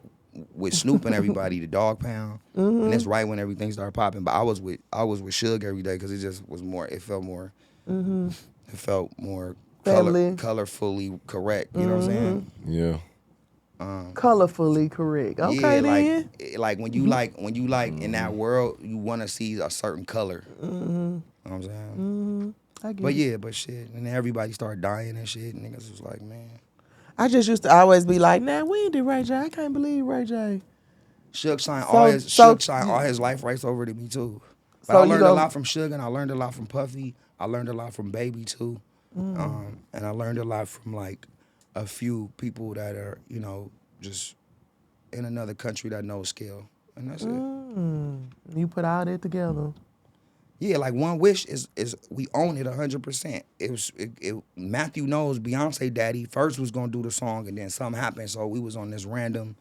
with Snoop and everybody, the Dog Pound, and that's right when everything started popping. But I was with Suge every day because it just was more. It felt more. It felt more Family. colorfully correct. You know what I'm saying? Yeah. Colorfully correct. Okay, yeah, then. like when you like in that world, you want to see a certain color. You know what I'm saying? I get But it. yeah, but shit, and then everybody started dying and shit, and niggas was like, man. I just used to always be like, nah, when did Ray J? I can't believe Ray J. Suge signed So- all his life rights over to me too. But So I you learned a know- lot from Suge, and I learned a lot from Puffy. I learned a lot from Baby too, and I learned a lot from like a few people that are, you know, just in another country that knows skill, and that's it. You put all that together. Yeah, like One Wish is we own it 100%. Matthew knows Beyonce daddy first was gonna do the song, and then something happened, so we was on this random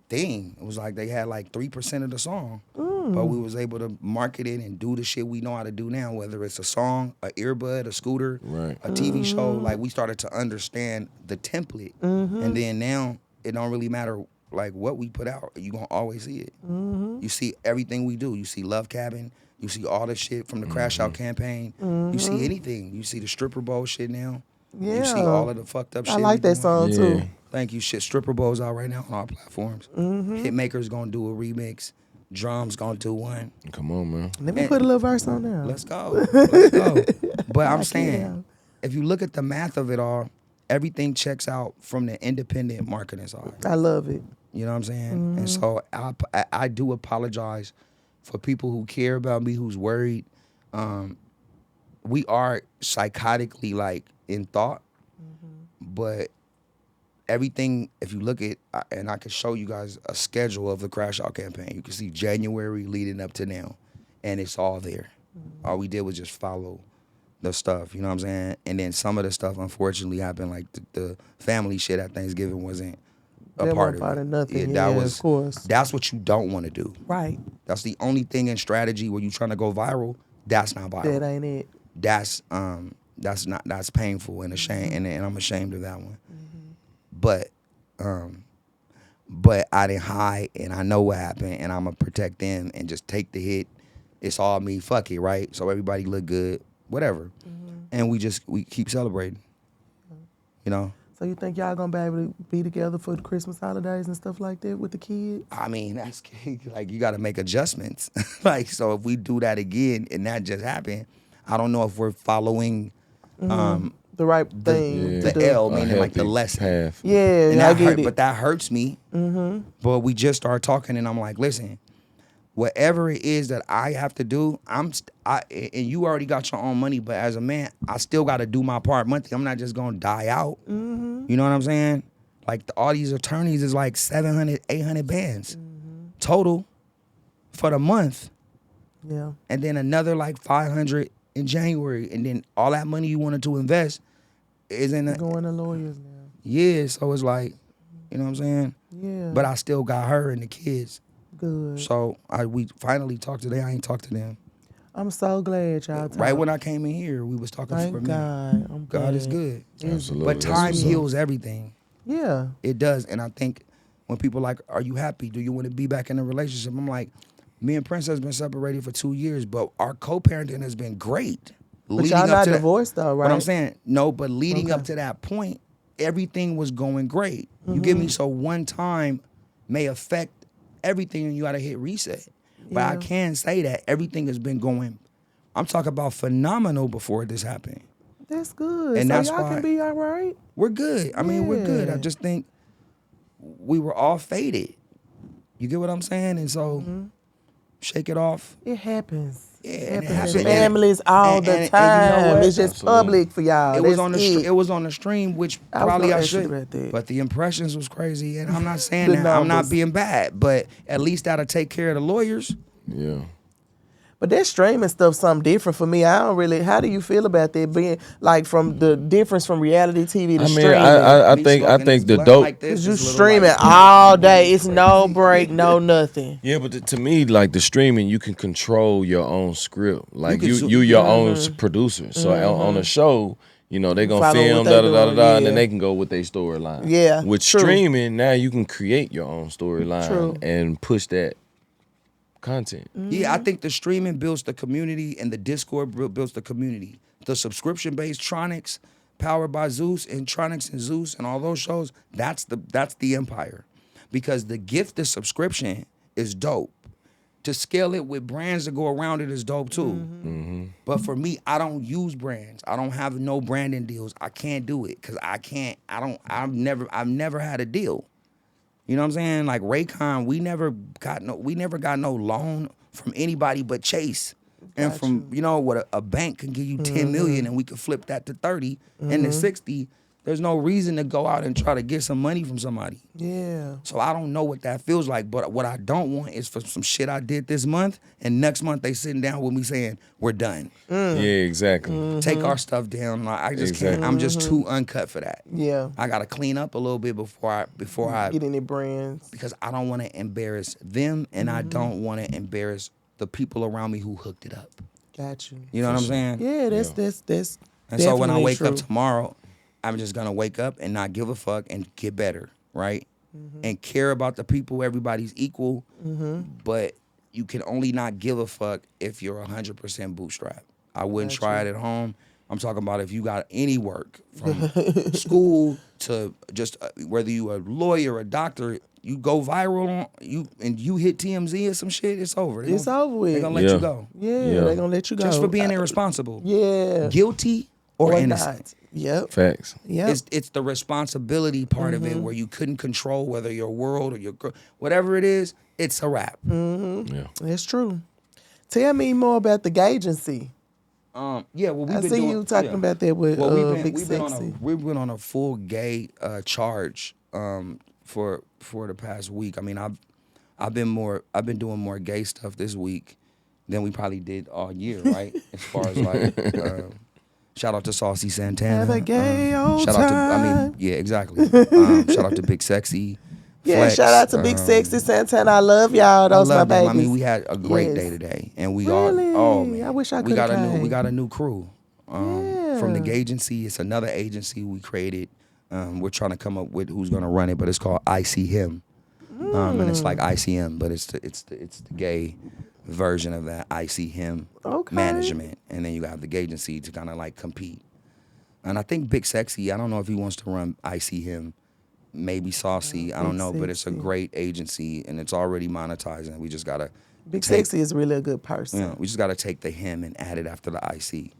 thing. It was like they had like 3% of the song, but we was able to market it and do the shit we know how to do now. Whether it's a song, a earbud, a scooter, Right. a TV show, like we started to understand the template, and then now it don't really matter like what we put out. You gonna always see it. You see everything we do. You see Love Cabin. You see all the shit from the Crashout campaign. You see anything. You see the stripper bowl shit now. You see Yeah. all of the fucked up shit. I like we that doing. song too. Yeah. Thank you. Shit, stripper bowls out right now on all platforms. Hitmaker's gonna do a remix. Drum's gonna do one. Come on, man. Let me put a little verse on there. Let's go. Let's go. But I'm Knock it saying, out. if you look at the math of it all, everything checks out from the independent marketing side. I love it. You know what I'm saying? And so I do apologize for people who care about me, who's worried. We are psychotically like in thought, but everything, if you look at, and I can show you guys a schedule of the Crashout campaign. You can see January leading up to now, and it's all there. All we did was just follow the stuff, you know what I'm saying? And then some of the stuff, unfortunately, happened, like the family shit at Thanksgiving wasn't a part of it. Nothing. That Yeah, was, of course. That's what you don't want to do. Right. That's the only thing in strategy where you're trying to go viral. That's not viral. That ain't it. That's painful and ashamed, and I'm ashamed of that one. But I didn't hide, and I know what happened, and I'm gonna protect them and just take the hit. It's all me. Fuck it, right? So everybody look good, whatever, and we keep celebrating. You know. So you think y'all gonna be able to be together for the Christmas holidays and stuff like that with the kids? I mean, that's like you got to make adjustments. Like, so if we do that again and that just happened, I don't know if we're following The right thing. the L, meaning like the lesson. Path. Yeah, And I that get hurt, it. but that hurts me. But we just started talking, and I'm like, listen, whatever it is that I have to do, and you already got your own money, but as a man, I still got to do my part monthly. I'm not just gonna die out. You know what I'm saying? Like all these attorneys is like 700, 800 bands total for the month, Yeah. and then another like 500 in January, and then all that money you wanted to invest is in Going to lawyers now. yeah. So it's like, you know what I'm saying? Yeah. But I still got her and the kids. Good. So we finally talked today. I ain't talked to them. I'm so glad y'all talked. Right when I came in here, we was talking Thank for a minute. God. I'm glad. God is good. Absolutely. But time heals everything. Yeah. It does. And I think when people like, are you happy? Do you want to be back in a relationship? I'm like, me and Prince has been separated for 2 years, but our co-parenting has been great. But y'all not divorced though, right? What I'm saying, no, but leading up to that point, everything was going great. You get me? So one time may affect everything and you got to hit reset. But I can say that everything has been going, I'm talking about phenomenal before this happened. That's good. And so that's y'all why can be all right. we're good. I mean, we're good. I just think we were all faded. You get what I'm saying? And so shake it off. It happens. Yeah, It and it happens happened. in families all And- the and you know time. what? It's just Absolutely. public for y'all. It was That's on the it was on the stream, which I was probably gonna I ask you should. about that. But the impressions was crazy, and I'm not saying The that I'm not numbers. being bad, but at least that'll take care of the lawyers. Yeah. But that streaming stuff something different for me. I don't really. How do you feel about that being like from the difference from reality TV to I mean, streaming? I Me think smoking this the blunt dope. like this Cause you is a little streaming like- all day. It's no break, no nothing. Yeah, but to me, like the streaming, you can control your own script. Like can you your own producer. So on a show, you know, they gonna Follow film what da they da da da doing, da, and then yeah. they can go with their storyline. Yeah, With true. streaming, now you can create your own storyline True. and push that content. Yeah, I think the streaming builds the community and the Discord builds the community. The subscription-based Tronics, powered by Zeus and Tronics and Zeus and all those shows, that's the empire. Because the gift of subscription is dope. To scale it with brands that go around it is dope too. But for me, I don't use brands. I don't have no branding deals. I can't do it because I've never had a deal. You know what I'm saying? Like Raycon, we never got no loan from anybody but Chase. And from, you know, what a bank can give you 10 million and we could flip that to 30 and to 60. There's no reason to go out and try to get some money from somebody. Yeah. So I don't know what that feels like, but what I don't want is for some shit I did this month and next month they sitting down with me saying, we're done. Yeah, exactly. Take our stuff down. Like, I just can't. I'm just too uncut for that. Yeah. I gotta clean up a little bit before I Get any brands. because I don't want to embarrass them and I don't want to embarrass the people around me who hooked it up. Got you. You know what I'm saying? Yeah, that's. And so when I definitely wake up true. tomorrow, I'm just gonna wake up and not give a fuck and get better, right? And care about the people. Everybody's equal, but you can only not give a fuck if you're 100% bootstrap. I wouldn't try it at home. I'm talking about if you got any work from school to just whether you a lawyer, a doctor, you go viral on you hit TMZ or some shit, it's over. It's over with. They're gonna let Yeah. you go Yeah, Yeah. they're gonna let you go. just for being irresponsible. Yeah. Guilty or innocent. not. Yep. Facts. Yep. It's the responsibility part of it where you couldn't control whether your world or your whatever it is. It's a wrap. Yeah. It's true. Tell me more about the agency. Yeah, well, we've I been see doing, you talking about that with Big Sexy. We've been on a full gay charge for the past week. I mean, I've been doing more gay stuff this week than we probably did all year, right? As far as like, shout out to Saucy Santana. Have a gay old shout out to, time. yeah, exactly. Shout out to Big Sexy. Yeah, Flex, shout out to Big Sexy Santana. I love y'all. Those my I love them. babies. I mean, we had a great day today, and we Really? all. Oh man, I wish I we got coulda a new. came. We got a new crew. From the Yeah. gay agency. It's another agency we created. We're trying to come up with who's going to run it, but it's called I See Him, and it's like ICM, but it's the gay version of that I See Him management, and then you have the gay agency to kind of like compete. And I think Big Sexy, I don't know if he wants to run I See Him, maybe Saucy, I don't know, but it's a great agency and it's already monetizing. We just gotta Big Sexy is really a good person. we just gotta take the him and add it after the IC.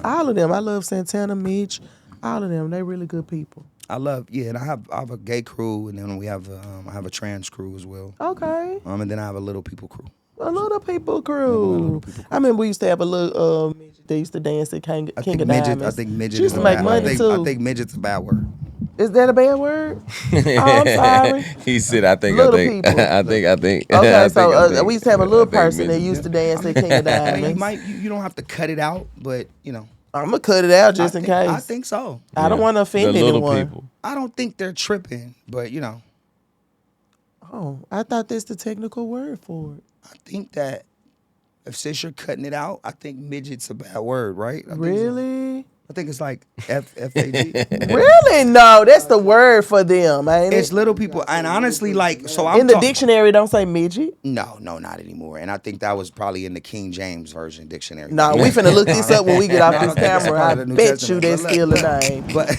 All of them. I love Santana, Mitch, all of them. They really good people. I love, and I have a gay crew, and then we have I have a trans crew as well. Okay. And then I have a little people crew. A little people crew. I remember we used to have a little they used to dance at King of Diamonds. I think midget She used is to a make bad money too. I think midget's a bad word. Is that a bad word? Oh, I'm sorry. He said, I think. Little people. I think. Okay, so I think. we used to have a little I think person that midget. used to dance at King of I mean, Diamonds. you don't have to cut it out, but I'm gonna cut it out just in case. I think so. I don't want to offend The little anyone. people. I don't think they're tripping, but Oh, I thought that's the technical word for it. I think that since you're cutting it out, I think midget's a bad word, right? Really? I think it's like FAG. Really? No, that's the word for them, ain't It's it? little people, and honestly, like, so I'm In the talk- dictionary, don't say midget. No, not anymore. And I think that was probably in the King James version dictionary. No, we finna look this up when we get off No, I this don't think it's camera. part I of the New bet you Testament. that's still a name. But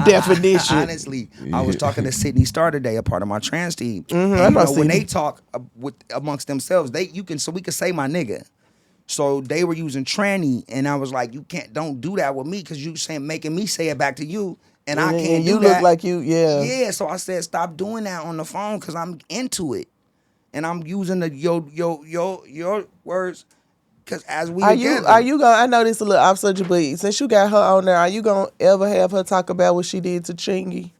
Definition. honestly, I was talking to Sydney Star today, a part of my trans team. And, I know when Sydney. they talk amongst themselves, we can say my nigga. So they were using tranny, and I was like, don't do that with me, because you making me say it back to you, and I can't And do you that. look like you, yeah. Yeah, so I said, stop doing that on the phone, because I'm into it, and I'm using the your words, because as we Are together, you gonna? I know this a little off subject, but since you got her on there, are you gonna ever have her talk about what she did to Chingy?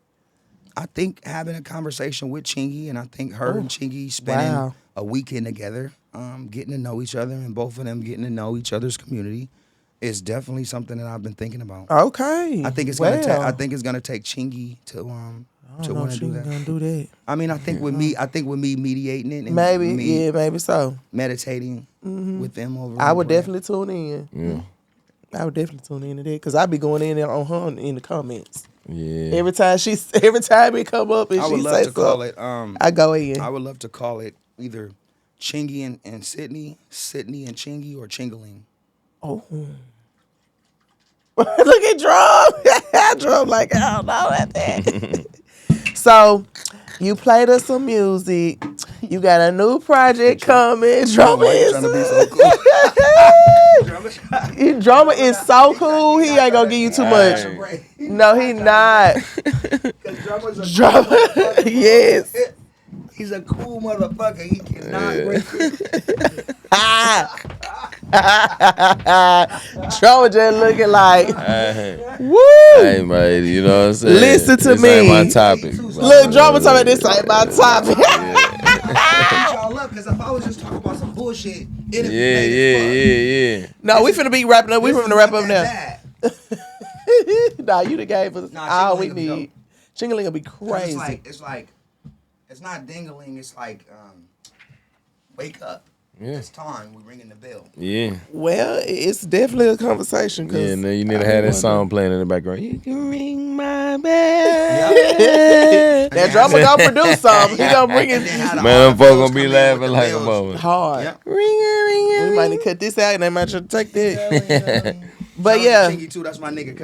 I think having a conversation with Chingy, and I think her and Chingy spending Wow. a weekend together, getting to know each other, and both of them getting to know each other's community, is definitely something that I've been thinking about. Okay. I think it's Well, gonna take. I think it's gonna take Chingy to want to do that. Gonna do that. I mean, I think with me mediating it, and Maybe, me yeah, maybe so. meditating with them over. I and would praying. definitely tune in. Yeah. I would definitely tune into that because I be going in there on her in the comments. Yeah. Every time it come up and I would she love say to call something, it. I go in. I would love to call it either Chingy and Sydney and Chingy, or Chingling. Oh. Look at Drum. Drum like, I don't know about that. So, you played us some music. You got a new project coming. Drumma is Trying to be so cool. Drumma is so cool. He ain't gonna give you too much. No, he not. Drumma, yes. He's a cool motherfucker. He cannot break it. Drumma just looking like, woo. Hey, man, you know what I'm saying? Listen to this ain't me. my topic. Look, Drumma talking about this ain't my topic. Y'all up, because if I was just talking about some bullshit, it'd Yeah. No, we finna be wrapping up. We This finna is wrap not up now. that Nah, you done gave us Nah, all we Chingling will be need. Chingling will be bad. crazy. It's not dingling. It's like, wake up. Yeah. It's time. We're ringing the bell. Yeah. Well, it's definitely a conversation. Yeah, and then you need to have that song playing in the background. You can ring my bell. That Drumma gonna produce something. He gonna bring it Man, them folks gonna be laughing like a moment. hard. Yep. We might need to cut this out and they might try to take that. But yeah, Chingy too. That's my nigga.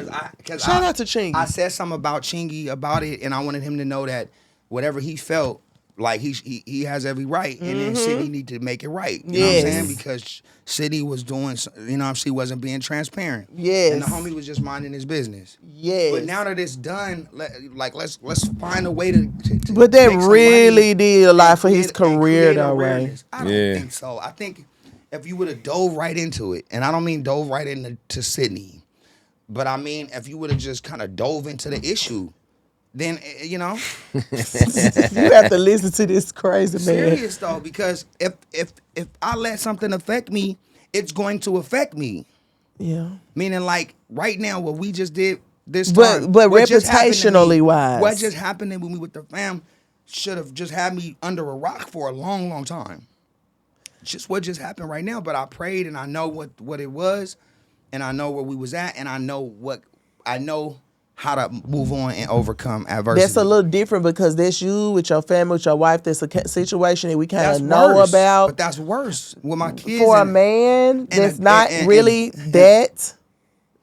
Cause shout out to Chingy. I said something about Chingy about it, and I wanted him to know that whatever he felt, like he has every right, and then Sydney need to make it right. You know what I'm saying? Because Sydney was doing, she wasn't being transparent. Yes. And the homie was just minding his business. Yes. But now that it's done, let's find a way to but that make some really money did a lot for and his create career, though, right? awareness. I don't think so. I think if you would have dove right into it, and I don't mean dove right into Sydney, but I mean if you would have just kind of dove into the issue, then you have to listen to this crazy man. Serious though, because if I let something affect me, it's going to affect me. Yeah. Meaning, like right now, what we just did this time, but what just happened to me- reputationally wise, what just happened with me with the fam should have just had me under a rock for a long, long time. Just what just happened right now, but I prayed and I know what it was, and I know where we was at, and I know how to move on and overcome adversity. That's a little different because that's you with your family, with your wife. That's a situation that we kind of know worse, about. But that's worse with my kids. For a man that's not really that.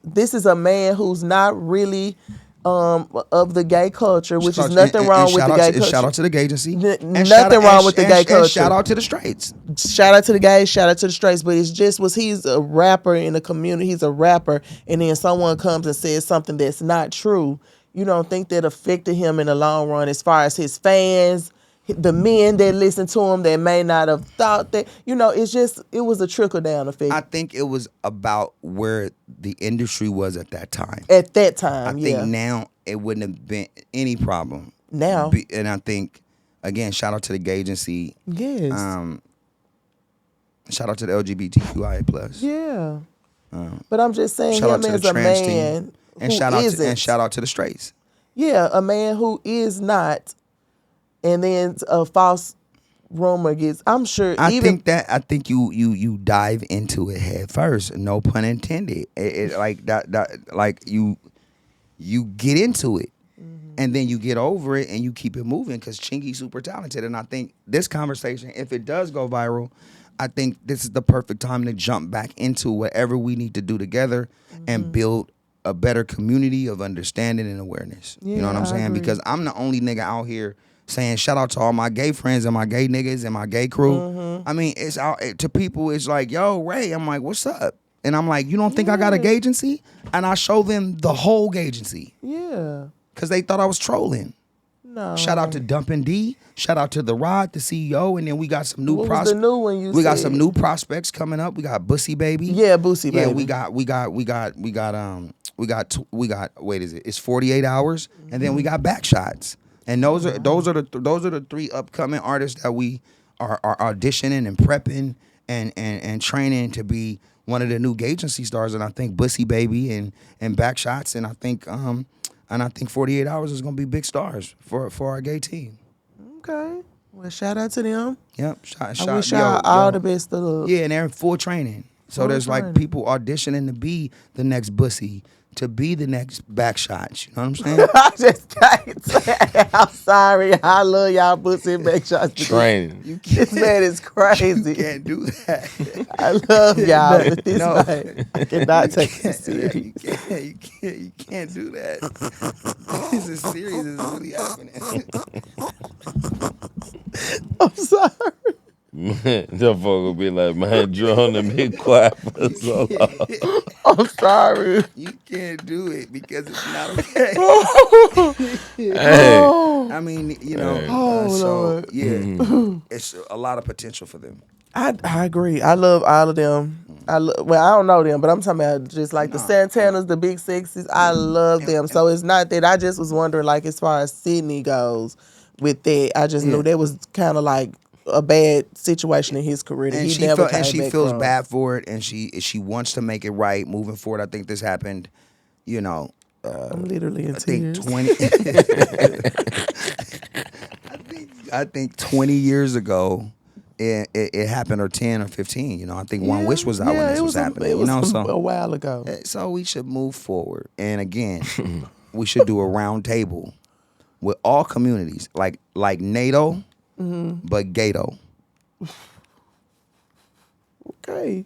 This is a man who's not really of the gay culture, which is nothing wrong with the gay culture. Shout out to the gay agency. Nothing wrong with the gay culture. Shout out to the straights. Shout out to the gays, shout out to the straights. But it's just he's a rapper in the community. He's a rapper, and then someone comes and says something that's not true. You don't think that affected him in the long run as far as his fans, the men that listen to him that may not have thought that, it was a trickle down effect. I think it was about where the industry was at that time. At that time, I think now it wouldn't have been any problem. Now. And I think, again, shout out to the gay agency. Yes. Shout out to the LGBTQIA+. Yeah. But I'm just saying shout him out to as the a trans man team. And who shout out to the straights. Yeah, a man who is not, and then a false rumor gets. I'm sure. I think you dive into it head first. No pun intended. It like that like you get into it, and then you get over it and you keep it moving because Chingy's super talented. And I think this conversation, if it does go viral, I think this is the perfect time to jump back into whatever we need to do together and build a better community of understanding and awareness. Yeah, you know what I'm saying? agree. Because I'm the only nigga out here saying shout out to all my gay friends and my gay niggas and my gay crew. I mean, it's out to people. It's like, yo, Ray. I'm like, what's up? And I'm like, you don't think I got a gay agency? And I show them the whole gay agency. Yeah. Because they thought I was trolling. No. Shout out to Dumpin' D. Shout out to The Rod, the CEO. And then we got some new What was the new one you We got said? some new prospects coming up. We got Bussy Baby. Yeah, Boosie Yeah, Baby. It's 48 hours, and then we got Backshots. And those are the three upcoming artists that we are auditioning and prepping and training to be one of the new gay agency stars. And I think Bussy Baby and Backshots, and I think 48 Hours is gonna be big stars for our gay team. Okay. Well, shout out to them. Yep. I wish y'all all the best of luck. Yeah, and they're in full training. So there's like people auditioning to be the next Bussy, to be the next Backshots. You know what I'm saying? I just can't say. I'm sorry. I love y'all Bussy and Backshots. Training. This man is crazy. You can't do that. I love y'all, but this No. man cannot take it serious. You can't do that. This is serious. This is really happening. I'm sorry. The fuck will be like, man, drone and be quiet for so long. I'm sorry. You can't do it because it's not okay. Hey. I mean, Lord. it's a lot of potential for them. I agree. I love all of them. I don't know them, but I'm talking about just like the Santanas, the Big Sixes. I love them. So it's not that. I just was wondering, like, as far as Sydney goes with that, I just knew that was kind of like a bad situation in his career that And he she never felt, came and she back feels from. bad for it, and she wants to make it right moving forward. I think this happened, I'm literally in I think tears. I think 20 years ago, it happened, or 10 or 15. I think One Wish was out when this was happening. It was so a while ago. So we should move forward, and again, we should do a round table with all communities, like NATO, but Gato. Okay.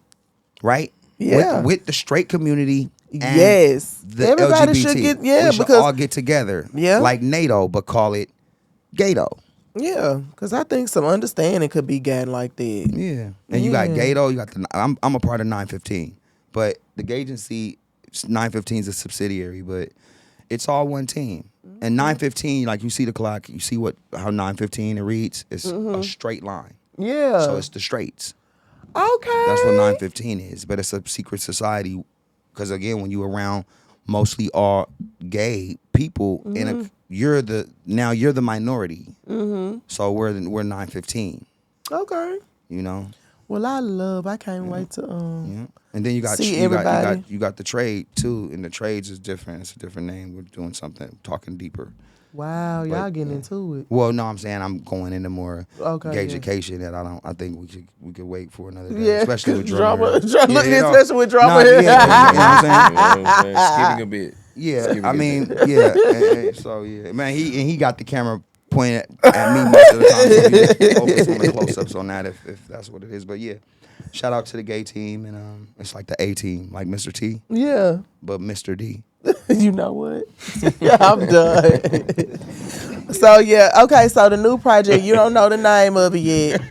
Right? Yeah. With the straight community. And Yes. the Everybody LGBT. should get we should because all get together. Yeah. Like NATO, but call it Gato. Yeah, because I think some understanding could be gotten like that. Yeah. And you got Gato, you got I'm a part of 915. But the agency 915 is a subsidiary, but it's all one team. And 915, like you see the clock, you see how 915 it reads. It's a straight line. Yeah. So it's the straights. Okay. That's what 915 is. But it's a secret society. Because again, when you around mostly all gay people, you're the minority. So we're 915. Okay. You know. Well, I can't wait to Yeah. And then you got see you everybody. got the trade too, and the trades is different. It's a different name. We're doing something, talking deeper. Wow, y'all getting into it. Well, no, I'm saying I'm going into more gay yeah. education that I think we could wait for another day, Yeah, especially with drama. Drumma. Look, you know. especially with drama. Nah, yeah, you know what I'm saying? Skipping a bit. Yeah, I mean, yeah. And so yeah, man, he got the camera pointed at me most of the time. So we just focus on the close-ups on that if that's what it is. But yeah, shout out to the gay team, and it's like the A team, like Mr. T, Yeah. but Mr. D. You know what? Yeah, I'm done. So yeah, okay. So the new project, you don't know the name of it yet.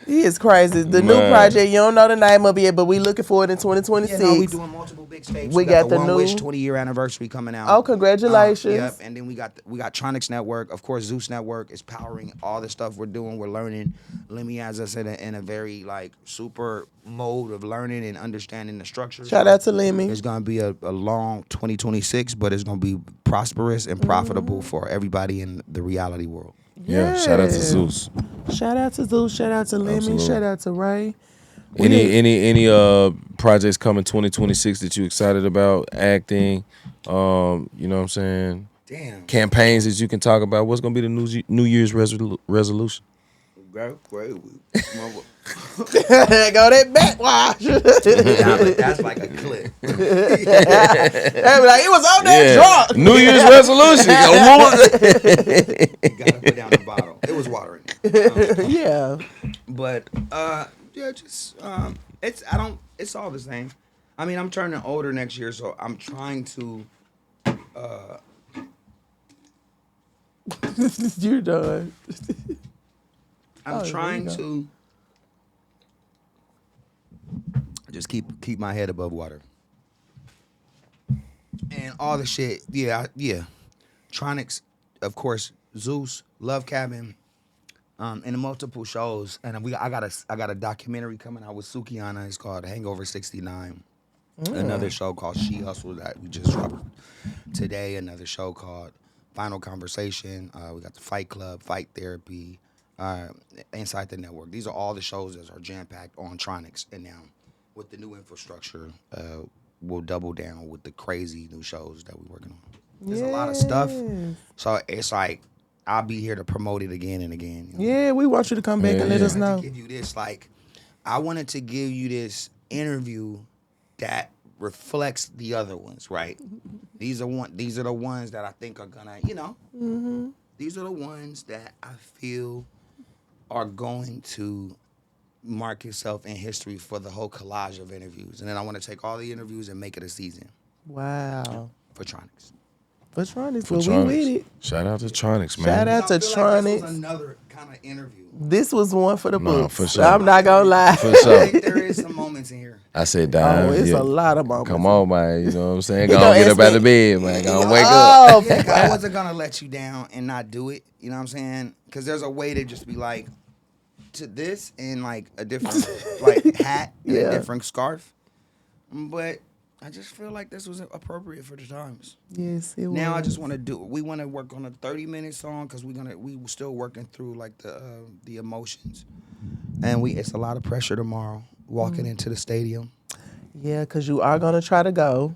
He is crazy. The new project, you don't know the name of it yet, but we looking forward in 2026. Yeah, no, we doing multiple big stages. We got the One new Wish 20-year anniversary coming out. Oh, congratulations! Yep, and then we got Tronics Network. Of course, Zeus Network is powering all the stuff we're doing. We're learning. Lemmy has us in a very like super mode of learning and understanding the structure. Shout out to Lemmy. It's gonna be a long 2026, but it's gonna be prosperous and profitable for everybody in the reality world. Yeah, shout out to Zeus. Shout out to Zeus. Shout out to Lemmy. Absolutely. Shout out to Ray. Any projects coming 2026 that you excited about? Acting, you know what I'm saying? Damn. Campaigns that you can talk about. What's gonna be the New Year's resolution? Go that backwash. That's like a clip. They be like, it was on that drunk. New Year's resolution. You gotta put down the bottle. It was watering. Yeah. But yeah, just it's all the same. I mean, I'm turning older next year, so I'm trying to You're done. I'm trying to just keep my head above water. And all the shit, yeah. Tronics, of course, Zeus, Love Cabin, and the multiple shows. And I got a documentary coming out with Sukiana. It's called Hangover 69. Another show called She Hustle that we just dropped today. Another show called Final Conversation. We got the Fight Club, Fight Therapy, Inside the Network. These are all the shows that are jam-packed on Tronics. And now with the new infrastructure, we'll double down with the crazy new shows that we're working on. There's a lot of stuff. So it's like, I'll be here to promote it again and again. You know? Yeah, we want you to come back and let us I know. wanted to give you this, I wanted to give you this interview that reflects the other ones, right? These are the ones that I think are gonna, these are the ones that I feel are going to mark itself in history for the whole collage of interviews. And then I want to take all the interviews and make it a season. Wow. For Tronics. For Tronics. Well, we with it. Shout out to Tronics, man. Shout out to Tronics. Like this was another kind of interview. This was one for the books. For sure. I'm not gonna lie. For sure. I think there is some moments in here. I said, damn. It's a lot of moments. Come on, man. You know what I'm saying? Go get up out of bed, man. Go wake up. I wasn't gonna let you down and not do it. You know what I'm saying? Because there's a way to just be like, to this and like a different like hat and a different scarf. But I just feel like this was appropriate for the times. Yes, it was. Now I just want to we want to work on a 30-minute song because we still working through like the emotions, and it's a lot of pressure tomorrow walking into the stadium. Yeah, because you are gonna try to go,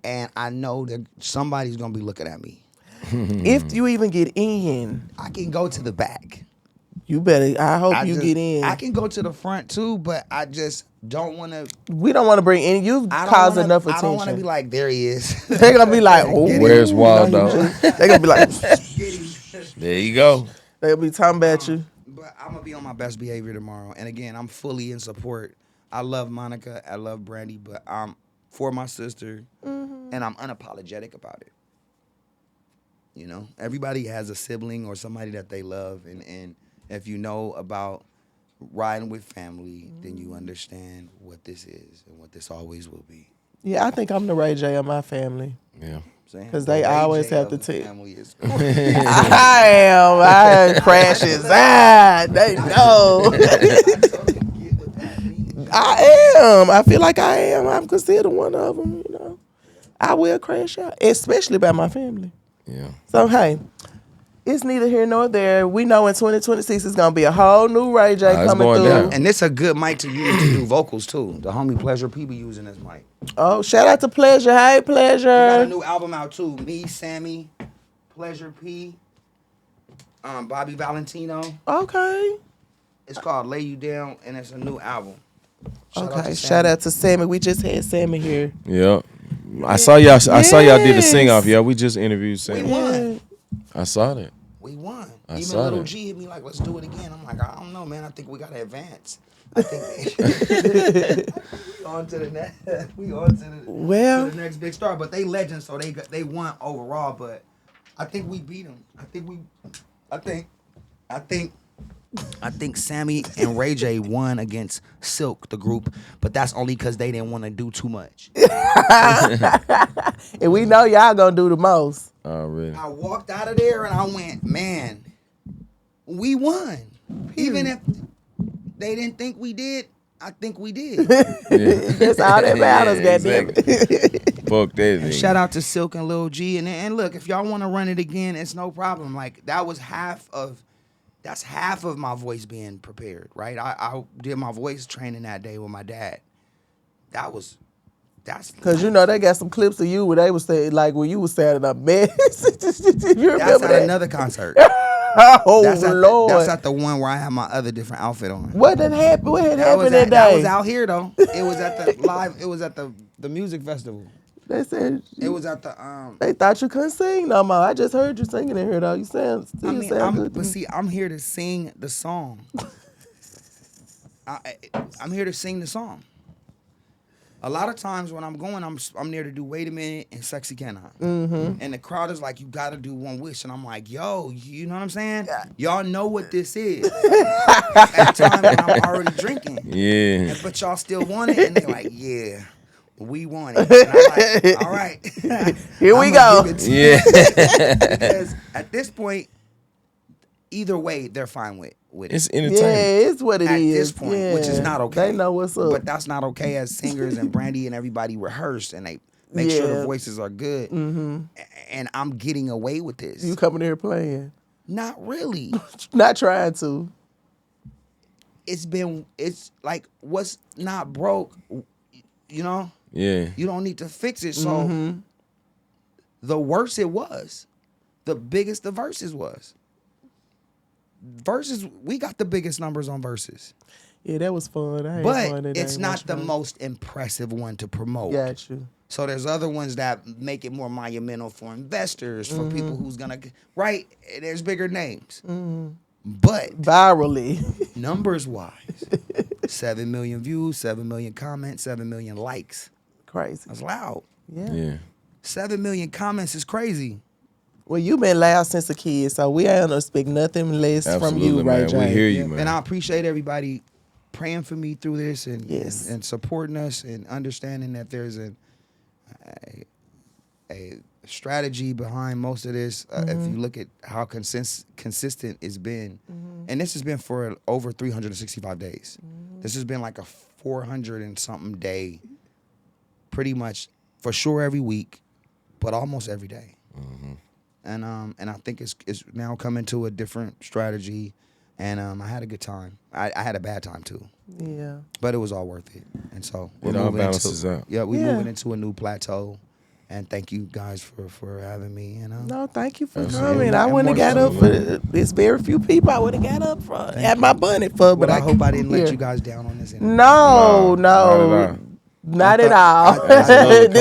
and I know that somebody's gonna be looking at me. If you even get in, I can go to the back. You better. I hope you get in. I can go to the front too, but I just don't want to. We don't want to bring any. You've caused enough attention. I don't want to be like, there he is. They're gonna be like, oh, where's Waldo? They're gonna be like, there you go. They'll be talking about you. But I'm gonna be on my best behavior tomorrow. And again, I'm fully in support. I love Monica. I love Brandy, but I'm for my sister, and I'm unapologetic about it. You know, everybody has a sibling or somebody that they love, and if you know about riding with family, then you understand what this is and what this always will be. Yeah, I think I'm the Ray J of my family. Yeah. Because they always have to tell. tell. Family is I crashes. They know. I am. I feel like I am. I'm considered one of them, you know. I will crash out, especially by my family. Yeah. So, hey, it's neither here nor there. We know in 2026 it's going to be a whole new Ray J It's coming going through. down. And this a good mic to use to do vocals too. The homie Pleasure P be using this mic. Oh, shout out to Pleasure. Hey, We got a Pleasure. new album out too. Me, Sammy, Pleasure P, Bobby Valentino. Okay. It's called Lay You Down, and it's a new album. Shout out to Sammy. We just had Sammy here. Yeah. I saw y'all did the sing off. Yeah, we just interviewed Sam. We won. I saw that. We won. I Even saw Little that. G hit me like, let's do it again. I'm like, I don't know, man. I think we gotta advance. I think we on to the next. We on to the next big star. But they legends, so they won overall. But I think we beat them. I think Sammy and Ray J won against Silk, the group, but that's only because they didn't want to do too much. And we know y'all gonna do the most. Oh, really? I walked out of there and I went, man, we won. Even if they didn't think we did, I think we did. That's all that matters, goddamn it. Fuck that nigga. Shout out to Silk and Lil G. And look, if y'all want to run it again, it's no problem. Like, that's half of my voice being prepared, right? I did my voice training that day with my dad. That's Cause you know they got some clips of you where they was saying like when you was standing up, man. You remember that's at that? another concert. Oh Lord! That's at the one where I had my other different outfit on. What did happen? What had That happened that that day? was out here though. It was at the live. It was at the music festival. They said It was at the they thought you couldn't sing no more. I just heard you singing in here though. You sound I mean, sound good. but see, I'm here to sing the song. I'm here to sing the song. A lot of times when I'm going, I'm there to do Wait a Minute and Sexy Can I. Mm-hmm. And the crowd is like, you got to do One Wish. And I'm like, yo, you know what I'm saying? Yeah. Y'all know what this is. At the time when I'm already drinking. Yeah. But y'all still want it? And they're like, yeah, we want it. And I'm like, all right. Here we go. Yeah. Because at this point, either way, they're fine with it. It's Yeah, entertainment. it's what it At is. this point, which is not okay. They know what's up. But that's not okay as singers and Brandy and everybody rehearse and they make sure the voices are good. Mm-hmm. And I'm getting away with this. You coming here playing? Not really. Not trying to. It's like what's not broke, you know? Yeah. You don't need to fix it. So the worse it was, the biggest the verses was. Verses, we got the biggest numbers on verses. Yeah, that was fun. But it's not the most impressive one to promote. Got you. So there's other ones that make it more monumental for investors, for people who's gonna right. There's bigger names, but Virally. numbers wise, 7 million views, 7 million comments, 7 million likes. Crazy. That's loud. Yeah. 7 million comments is crazy. Well, you been loud since a kid, so we ain't gonna expect nothing less from you, Absolutely, right, man. Jay? We hear you, man. And I appreciate everybody praying for me through this and Yes. and supporting us and understanding that there's a strategy behind most of this. If you look at how consistent it's been, and this has been for over 365 days. This has been like a 400 and something day, pretty much for sure every week, but almost every day. And I think it's now coming to a different strategy, and I had a good time. I had a bad time too. Yeah. But it was all worth it. And so It all balances out. Yeah, we're Yeah. moving into a new plateau. And thank you guys for having me. No, thank you for Absolutely. coming. I wouldn't have got up for there's very few people I would have got up for at my bonnet for, But I hope I didn't let yeah. you guys down on this interview. No, not at all. This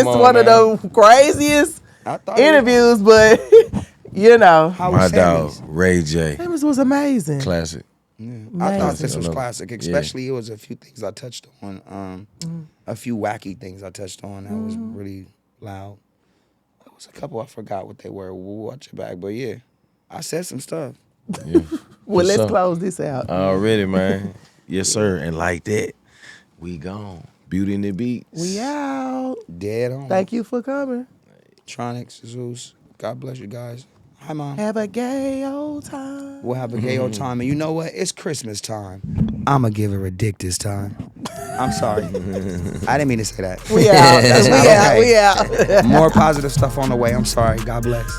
Come on, one man. of the craziest I thought interviews, but you know, How My was dog, Sammy's? Ray J. Sammy's was amazing. Classic. I thought this was Amazing. classic, especially it was a few things I touched on, a few wacky things I touched on that was really loud. was a couple I forgot what they were. We'll watch it back. But yeah, I said some stuff. Yeah. Well, let's sure. close this out. Already, man. Yes, sir. And like that, we gone. Beauty in the Beats. We out. Dead on. Thank you for coming. Tronics, Zeus. God bless you guys. Hi, Mom. Have a gay old time. We'll have a gay old time. And you know what? It's Christmas time. I'm going to give her a dick this time. I'm sorry. I didn't mean to say that. We out. That's we not out. okay. We out. More positive stuff on the way. I'm sorry. God bless.